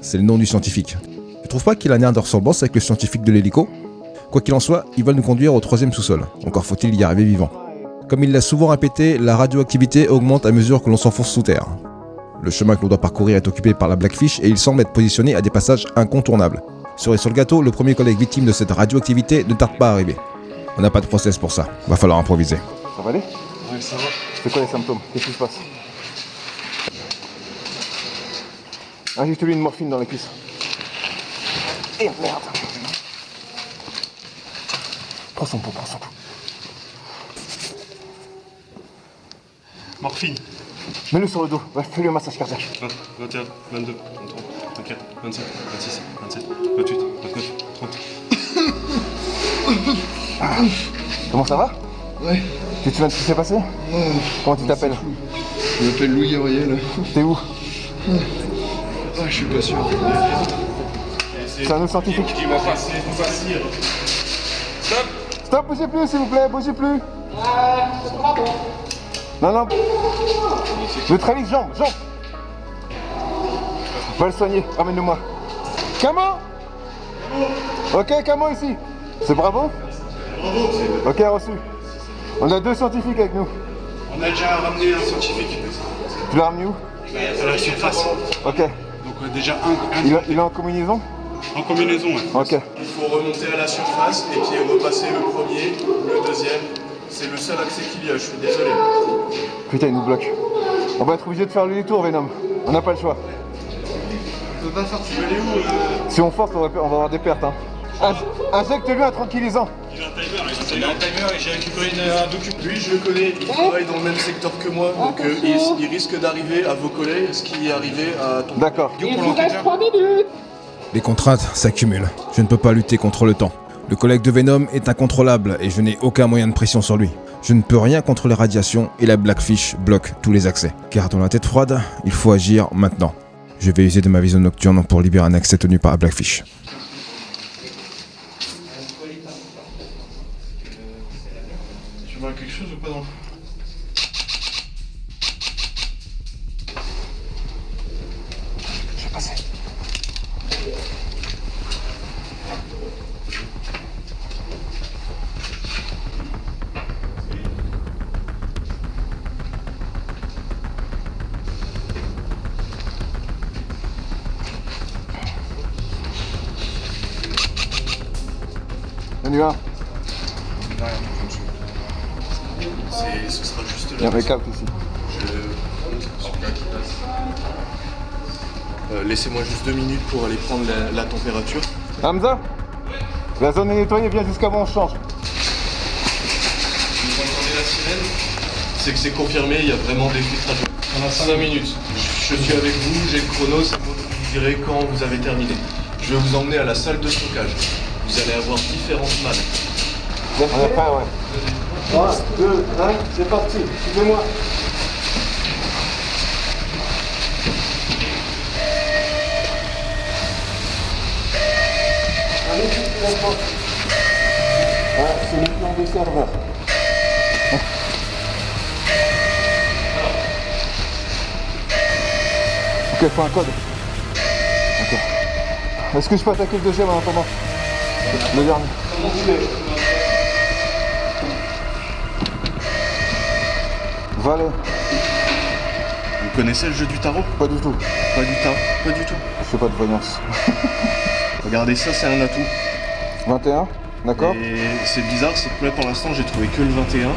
c'est le nom du scientifique. Tu trouves pas qu'il a un air de ressemblance avec le scientifique de l'hélico? Quoi qu'il en soit, ils veulent nous conduire au 3e sous-sol. Encore faut-il y arriver vivant. Comme il l'a souvent répété, la radioactivité augmente à mesure que l'on s'enfonce sous terre. Le chemin que l'on doit parcourir est occupé par la Blackfish et il semble être positionné à des passages incontournables. Cerise sur le gâteau, le premier collègue victime de cette radioactivité ne tarde pas à arriver. On n'a pas de process pour ça, va falloir improviser. Ça va aller? Ouais, ça va. C'est quoi les symptômes? Qu'est-ce qui se passe? Injecte-lui une morphine dans la cuisse. Et merde! Prends son pouls, prends son pouls. Morphine. Mets-le sur le dos, fais-lui un massage cardiaque. 20, 21, 22, 23, 24, 25, 26, 27, 28, 29, 30. Comment ça va? Ouais. Tu te souviens de ce qui s'est passé? Comment tu t'appelles? Je m'appelle Louis Gabriel. T'es où? Ah, je suis pas sûr. C'est un autre scientifique. Stop! Stop, bougez plus s'il vous plaît, bougez plus. Non. Neutralise, jambe. Va le soigner, ramène-le-moi. Camo! Ok, Camo ici. C'est Bravo? Ok, reçu. On a 2 scientifiques avec nous. On a déjà ramené un scientifique. Tu l'as ramené où? À la surface. Ok. Donc déjà un Il est en combinaison? en combinaison, ouais. Ok. Il faut remonter à la surface et puis repasser le premier, le deuxième. C'est le seul accès qu'il y a, je suis désolé. Putain, il nous bloque. On va être obligé de faire le détour, Venom. On n'a pas le choix. On peut pas sortir. Tu veux aller où Si on force, on va avoir des pertes. Hein. Injecte-lui un tranquillisant. Il a un timer et j'ai récupéré un document. Lui, je le connais, il travaille dans le même secteur que moi, donc il risque d'arriver à vos collègues ce qui est arrivé à ton... D'accord. Il vous reste 3 minutes. Les contraintes s'accumulent. Je ne peux pas lutter contre le temps. Le collègue de Venom est incontrôlable et je n'ai aucun moyen de pression sur lui. Je ne peux rien contre les radiations et la Blackfish bloque tous les accès. Car dans la tête froide, il faut agir maintenant. Je vais user de ma vision nocturne pour libérer un accès tenu par la Blackfish. Tu vois quelque chose ou pas dans le... Je vais passer. On y va. Ce sera juste là. Il y a un récap ici. Laissez-moi juste 2 minutes pour aller prendre la température. Hamza, la zone est nettoyée, viens jusqu'avant, on change. Vous entendez la sirène? C'est que c'est confirmé, il y a vraiment des fuites radio. On a 5 minutes. Je suis avec vous, j'ai le chrono, c'est vous qui direz quand vous avez terminé. Je vais vous emmener à la salle de stockage. Vous allez avoir différentes malles. On est prêt, ouais. 3, 2, 1, c'est parti. Suivez-moi. C'est le plan des serveurs. Ok, il faut un code. Ok. Est-ce que je peux attaquer le deuxième en attendant? Le dernier. Valet. Vous connaissez le jeu du tarot? Pas du tout. Pas du tarot? Pas du tout. Je fais pas de voyance. Regardez ça, c'est un atout. 21, d'accord. Et c'est bizarre, c'est que là pour l'instant j'ai trouvé que le 21.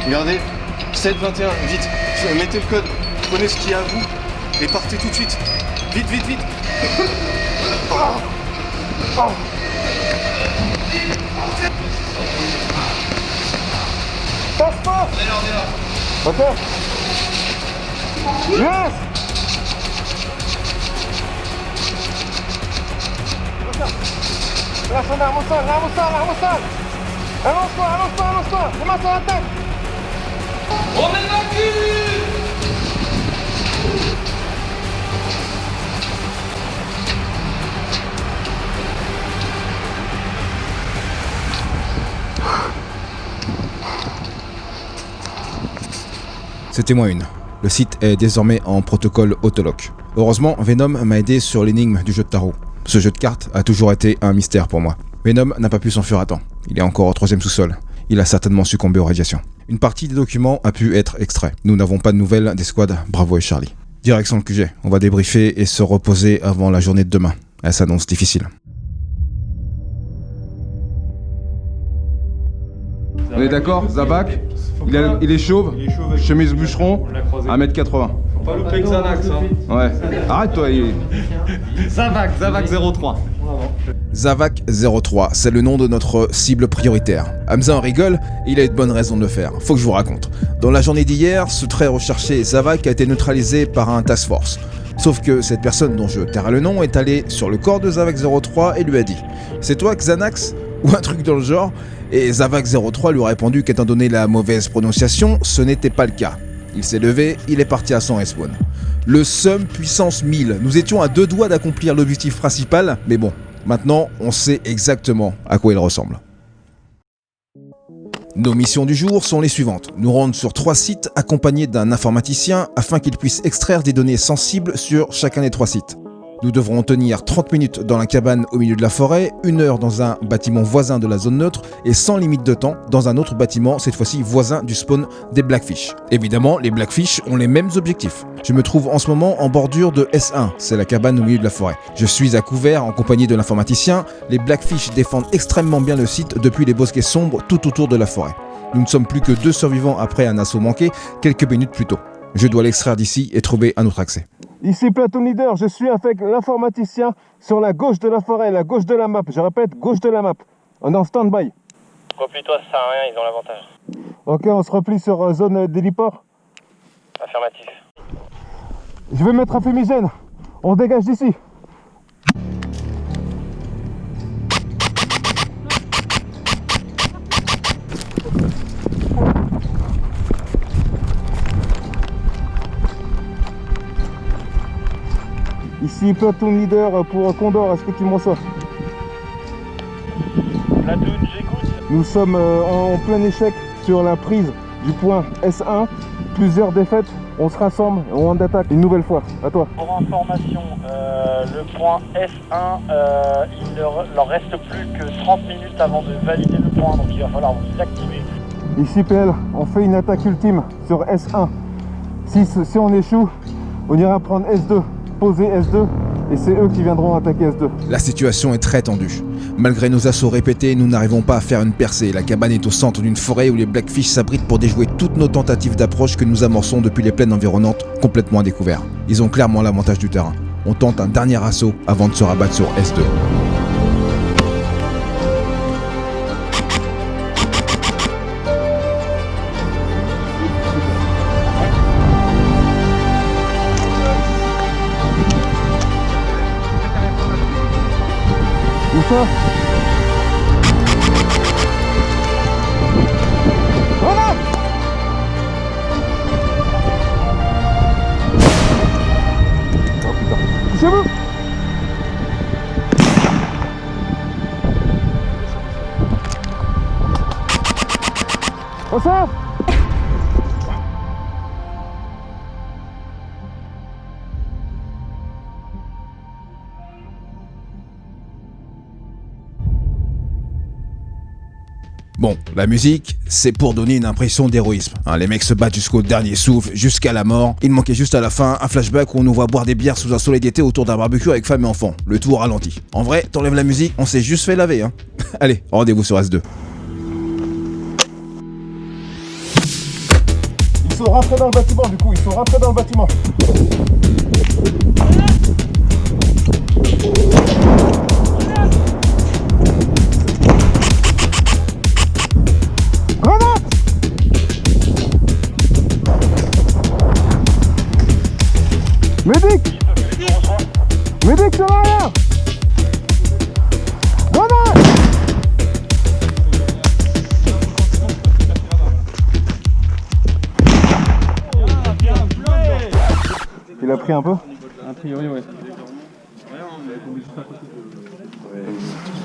Regardez, 7, 21, vite, mettez le code, prenez ce qu'il y a à vous et partez tout de suite. Vite, vite, vite. Passe pas. Ok. Yes. Là, son arme au sol, l'arme au sol, l'arme au sol. Allonge-toi, allonge-toi, allonge-toi. Les mains sur la tête. On évacue. C'était moins une. Le site est désormais en protocole autolock. Heureusement, Venom m'a aidé sur l'énigme du jeu de tarot. Ce jeu de cartes a toujours été un mystère pour moi. Venom n'a pas pu s'enfuir à temps. Il est encore au 3e sous-sol. Il a certainement succombé aux radiations. Une partie des documents a pu être extrait. Nous n'avons pas de nouvelles des squads Bravo et Charlie. Direction le QG. On va débriefer et se reposer avant la journée de demain. Elle s'annonce difficile. On est d'accord, Zabak, il est chauve, chemise bûcheron, 1m80. Faut pas louper Xanax, hein. Ouais. Arrête toi, Zavak 03. Zavak 03, c'est le nom de notre cible prioritaire. Hamza en rigole et il a eu de bonnes raisons de le faire. Faut que je vous raconte. Dans la journée d'hier, ce très recherché Zavak a été neutralisé par un task force. Sauf que cette personne dont je tairai le nom est allée sur le corps de Zavak 03 et lui a dit « C'est toi Xanax ?» ou un truc dans le genre. Et Zavak 03 lui a répondu qu'étant donné la mauvaise prononciation, ce n'était pas le cas. Il s'est levé, il est parti à son respawn. Le SUM puissance 1000. Nous étions à 2 doigts d'accomplir l'objectif principal, mais bon, maintenant on sait exactement à quoi il ressemble. Nos missions du jour sont les suivantes. Nous rendre sur 3 sites accompagnés d'un informaticien afin qu'il puisse extraire des données sensibles sur chacun des 3 sites. Nous devrons tenir 30 minutes dans la cabane au milieu de la forêt, 1 heure dans un bâtiment voisin de la zone neutre et sans limite de temps dans un autre bâtiment, cette fois-ci voisin du spawn des Blackfish. Évidemment, les Blackfish ont les mêmes objectifs. Je me trouve en ce moment en bordure de S1, c'est la cabane au milieu de la forêt. Je suis à couvert en compagnie de l'informaticien. Les Blackfish défendent extrêmement bien le site depuis les bosquets sombres tout autour de la forêt. Nous ne sommes plus que 2 survivants après un assaut manqué quelques minutes plus tôt. Je dois l'extraire d'ici et trouver un autre accès. Ici Platoon Leader, je suis avec l'informaticien sur la gauche de la forêt, la gauche de la map. Je répète, gauche de la map. On est en stand-by. Replie-toi, ça sert à rien, ils ont l'avantage. Ok, on se replie sur zone d'héliport. Affirmatif. Je vais mettre un fumigène. On dégage d'ici. Ici Platoon Leader pour Condor, est-ce que tu me reçois? Platoon, j'écoute. Nous sommes en plein échec sur la prise du point S1. Plusieurs défaites, on se rassemble et on attaque une nouvelle fois. À toi. Pour information, le point S1, il leur reste plus que 30 minutes avant de valider le point, donc il va falloir vous activer. Ici PL, on fait une attaque ultime sur S1. Si on échoue, on ira prendre S2. Poser S2 et c'est eux qui viendront attaquer S2. La situation est très tendue. Malgré nos assauts répétés, nous n'arrivons pas à faire une percée. La cabane est au centre d'une forêt où les Blackfish s'abritent pour déjouer toutes nos tentatives d'approche que nous amorçons depuis les plaines environnantes complètement à découvert. Ils ont clairement l'avantage du terrain. On tente un dernier assaut avant de se rabattre sur S2. Où ça? Voilà! Oh putain. Touchez-vous! Oh ça! Bon, la musique, c'est pour donner une impression d'héroïsme. Les mecs se battent jusqu'au dernier souffle, jusqu'à la mort. Il manquait juste à la fin un flashback où on nous voit boire des bières sous un soleil d'été autour d'un barbecue avec femme et enfants. Le tout au ralenti. En vrai, t'enlèves la musique, on s'est juste fait laver, hein. Allez, rendez-vous sur S2. Ils sont rentrés dans le bâtiment du coup, ils sont rentrés dans le bâtiment. manqué un peu? A priori, ouais.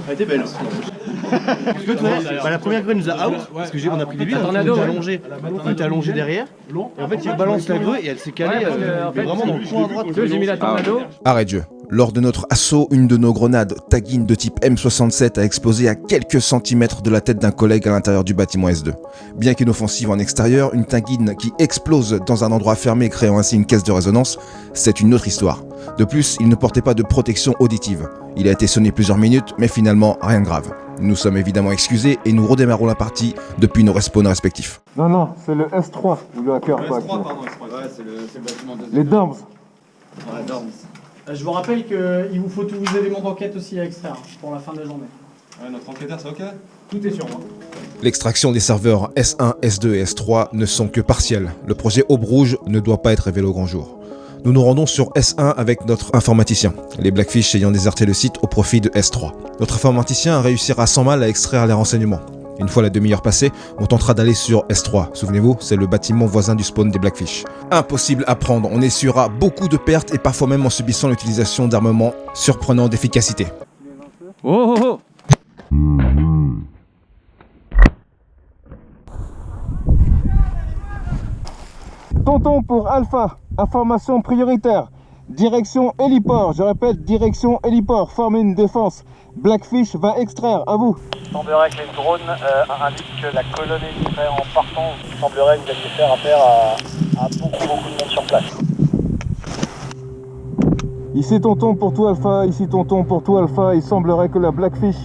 Elle était belle. Parce que toi, la première grue nous a out, parce que on a pris des billes, on était allongé derrière, et en fait il balance la grue et elle s'est calée vraiment dans le coin à droite. J'ai mis la tornado. Arrêt de jeu. Lors de notre assaut, une de nos grenades Tagin de type M67 a explosé à quelques centimètres de la tête d'un collègue à l'intérieur du bâtiment S2. Bien qu'inoffensive en extérieur, une Tagin qui explose dans un endroit fermé créant ainsi une caisse de résonance, c'est une autre histoire. De plus, il ne portait pas de protection auditive. Il a été sonné plusieurs minutes, mais finalement rien de grave. Nous sommes évidemment excusés et nous redémarrons la partie depuis nos respawns respectifs. Non, c'est le S3 ou le hacker. Le S3, pardon, ouais, c'est le bâtiment de... Les Dorms. Ouais, Dorms. Je vous rappelle qu'il vous faut tous vos éléments d'enquête aussi à extraire pour la fin de la journée. Ouais, notre enquêteur, c'est ok? Tout est sur moi. L'extraction des serveurs S1, S2 et S3 ne sont que partielles. Le projet Aube Rouge ne doit pas être révélé au grand jour. Nous nous rendons sur S1 avec notre informaticien, les Blackfish ayant déserté le site au profit de S3. Notre informaticien réussira sans mal à extraire les renseignements. Une fois la demi-heure passée, on tentera d'aller sur S3. Souvenez-vous, c'est le bâtiment voisin du spawn des Blackfish. Impossible à prendre, on essuiera beaucoup de pertes et parfois même en subissant l'utilisation d'armements surprenants d'efficacité. Oh oh oh! Tonton pour Alpha, information prioritaire. Direction héliport, je répète, direction héliport, forme une défense. Blackfish va extraire, à vous. Il semblerait que les drones indiquent que la colonne serait en partance. Il semblerait que vous alliez faire affaire à beaucoup de monde sur place. Ici tonton pour tout Alpha, ici tonton pour tout Alpha. Il semblerait que la Blackfish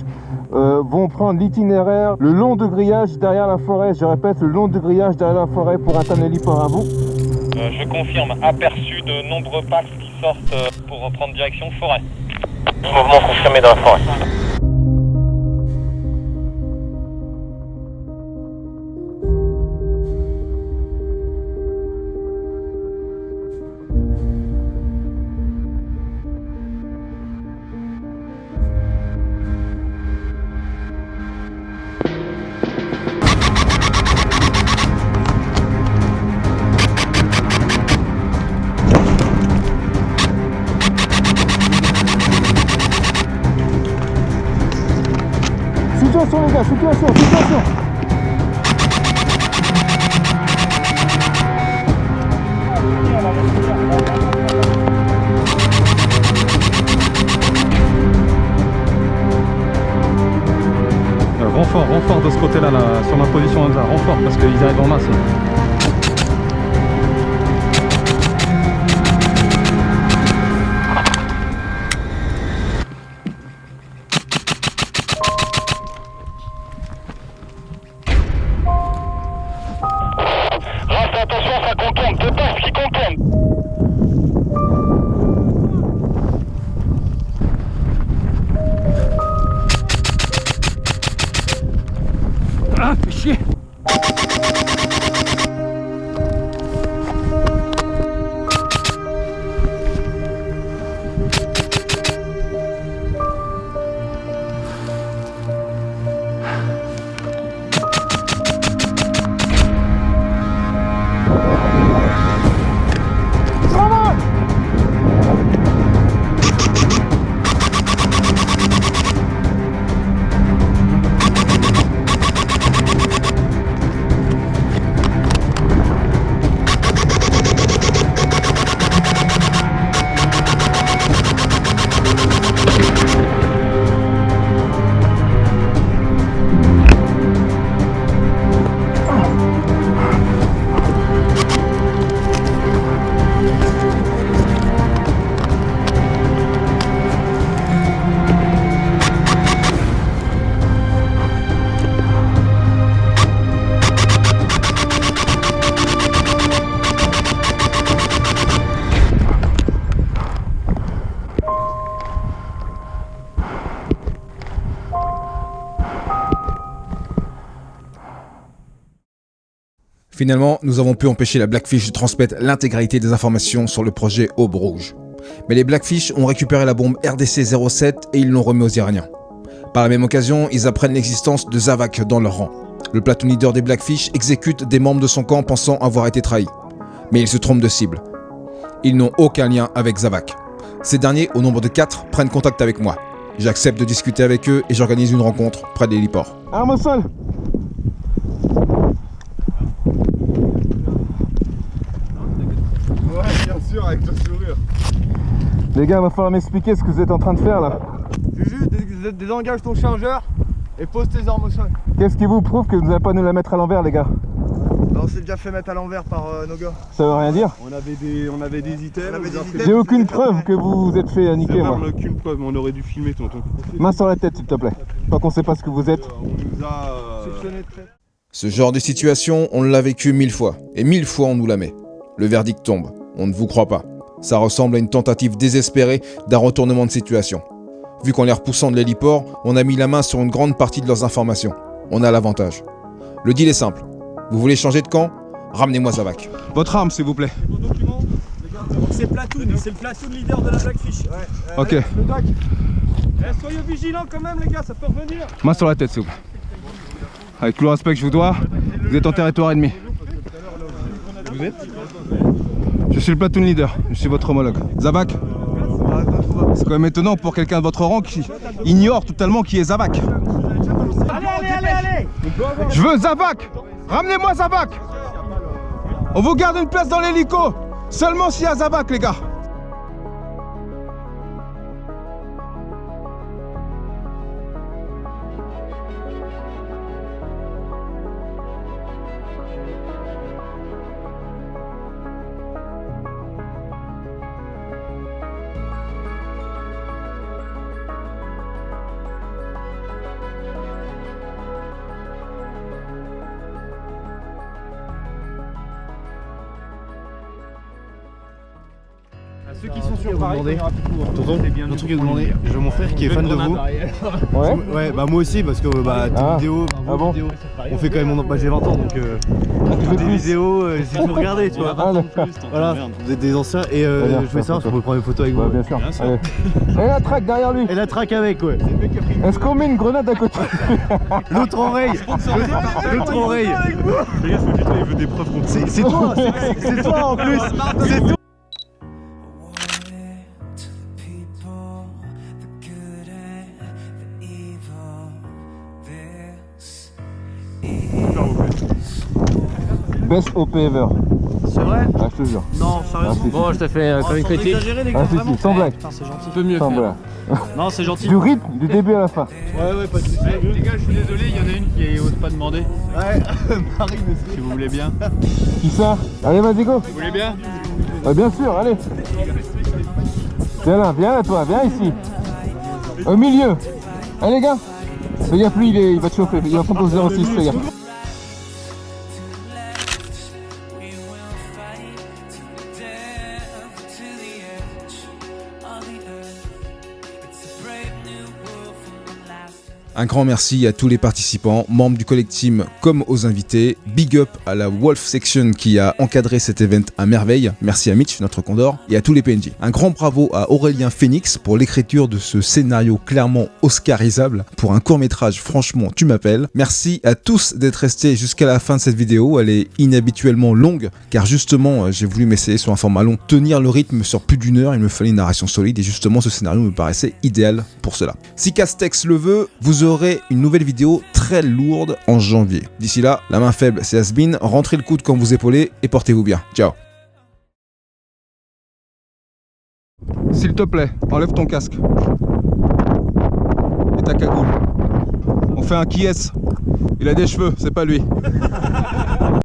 vont prendre l'itinéraire le long du grillage derrière la forêt. Je répète, le long du grillage derrière la forêt pour atteindre l'héliport, à vous. Je confirme, aperçu de nombreux packs qui sortent pour reprendre direction forêt. Mouvement confirmé dans la forêt. Situation les gars, situation. Renfort de ce côté-là, là, sur ma position hasard. Renfort, parce qu'ils arrivent en masse. Reste attention, ça contourne, deux passes qui contournent. Ah, fais chier! Finalement, nous avons pu empêcher la Blackfish de transmettre l'intégralité des informations sur le projet Aube Rouge. Mais les Blackfish ont récupéré la bombe RDC-07 et ils l'ont remis aux Iraniens. Par la même occasion, ils apprennent l'existence de Zavak dans leur rang. Le platoon leader des Blackfish exécute des membres de son camp pensant avoir été trahis. Mais il se trompe de cible. Ils n'ont aucun lien avec Zavac. Ces derniers, au nombre de 4, prennent contact avec moi. J'accepte de discuter avec eux et j'organise une rencontre près de l'héliport. Arme au sol. Ouais, bien sûr, avec le sourire. Les gars, il va falloir m'expliquer ce que vous êtes en train de faire là. Juju, désengage ton chargeur et pose tes armes au sol. Qu'est-ce qui vous prouve que vous n'allez pas nous la mettre à l'envers, les gars? On s'est déjà fait mettre à l'envers par nos gars. Ça veut rien dire? On avait des items. J'ai aucune preuve que vous vous êtes fait niquer, moi. On n'a aucune preuve, mais on aurait dû filmer, tonton. Main sur la tête, s'il te plaît. Tant qu'on sait pas ce que vous êtes. On nous a Ce genre de situation, on l'a vécu 1000 fois. Et 1000 fois, on nous la met. Le verdict tombe. On ne vous croit pas. Ça ressemble à une tentative désespérée d'un retournement de situation. Vu qu'en les repoussant de l'héliport, on a mis la main sur une grande partie de leurs informations. On a l'avantage. Le deal est simple. Vous voulez changer de camp? Ramenez-moi Zavac. Votre arme, s'il vous plaît. C'est Platoon, c'est le platoon leader de la Blackfish. Ok. Le doc. Soyez vigilants quand même, les gars, ça peut revenir. Main sur la tête, s'il vous plaît. Avec tout le respect que je vous dois, vous êtes en territoire ennemi. Vous êtes? Je suis le platoon leader, je suis votre homologue. Zavac? C'est quand même étonnant pour quelqu'un de votre rang qui ignore totalement qui est Zavac. Allez. Je veux Zavac! Ramenez-moi Zavac! On vous garde une place dans l'hélico! Seulement s'il y a Zavac, les gars! Ceux qui sont sur Paris, Paris, tonton, un truc à vous demander. J'ai mon frère qui est fan de vous. Ouais. Ouais, bah moi aussi parce que tes vidéos, bon vidéos, on fait quand même, j'ai 20 ans donc des vidéos, j'ai tout regardé, tu vois. Voilà, vous êtes des anciens et je voulais savoir si on peut prendre une photo avec vous. Bien sûr. Allez. Et la traque derrière lui. Et la traque avec, ouais. Est-ce qu'on met une grenade à côté? L'autre oreille. L'autre oreille. Les gars, il veut des preuves contre C'est toi, c'est toi en plus. C'est toi. Best OP ever. C'est vrai? Ah, je te jure. Non, sérieusement. Bon, je te fais comme une critique. Exagéré, les gars, vraiment. Sans blague. C'est gentil. Tu peux mieux Sans faire. blague. Non, c'est gentil. Du rythme, du début à la fin. Ouais, pas de soucis. Les gars, je suis désolé, il y en a une qui ose pas demander. Ouais, Marie, Si vous voulez bien. Qui ça? Allez, vas-y, go. Vous voulez bien? Bien sûr, allez. Viens là, toi, viens ici. Au milieu. Allez, les gars. Fais gaffe, lui, il va te chauffer. Il va prendre au 06, fais gaffe. Un grand merci à tous les participants, membres du collectif comme aux invités. Big up à la Wolf Section qui a encadré cet event à merveille. Merci à Mitch, notre condor, et à tous les PNJ. Un grand bravo à Aurélien Phoenix pour l'écriture de ce scénario clairement oscarisable. Pour un court-métrage, franchement, tu m'appelles. Merci à tous d'être restés jusqu'à la fin de cette vidéo. Elle est inhabituellement longue, car justement, j'ai voulu m'essayer sur un format long. Tenir le rythme sur plus d'1 heure, il me fallait une narration solide, et justement, ce scénario me paraissait idéal pour cela. Si Castex le veut, vous aurez une nouvelle vidéo très lourde en janvier. D'ici là, la main faible c'est has-been, rentrez le coude quand vous épaulez et portez-vous bien. Ciao. S'il te plaît, enlève ton casque. Et ta cagoule. On fait un qui est. Il a des cheveux, c'est pas lui.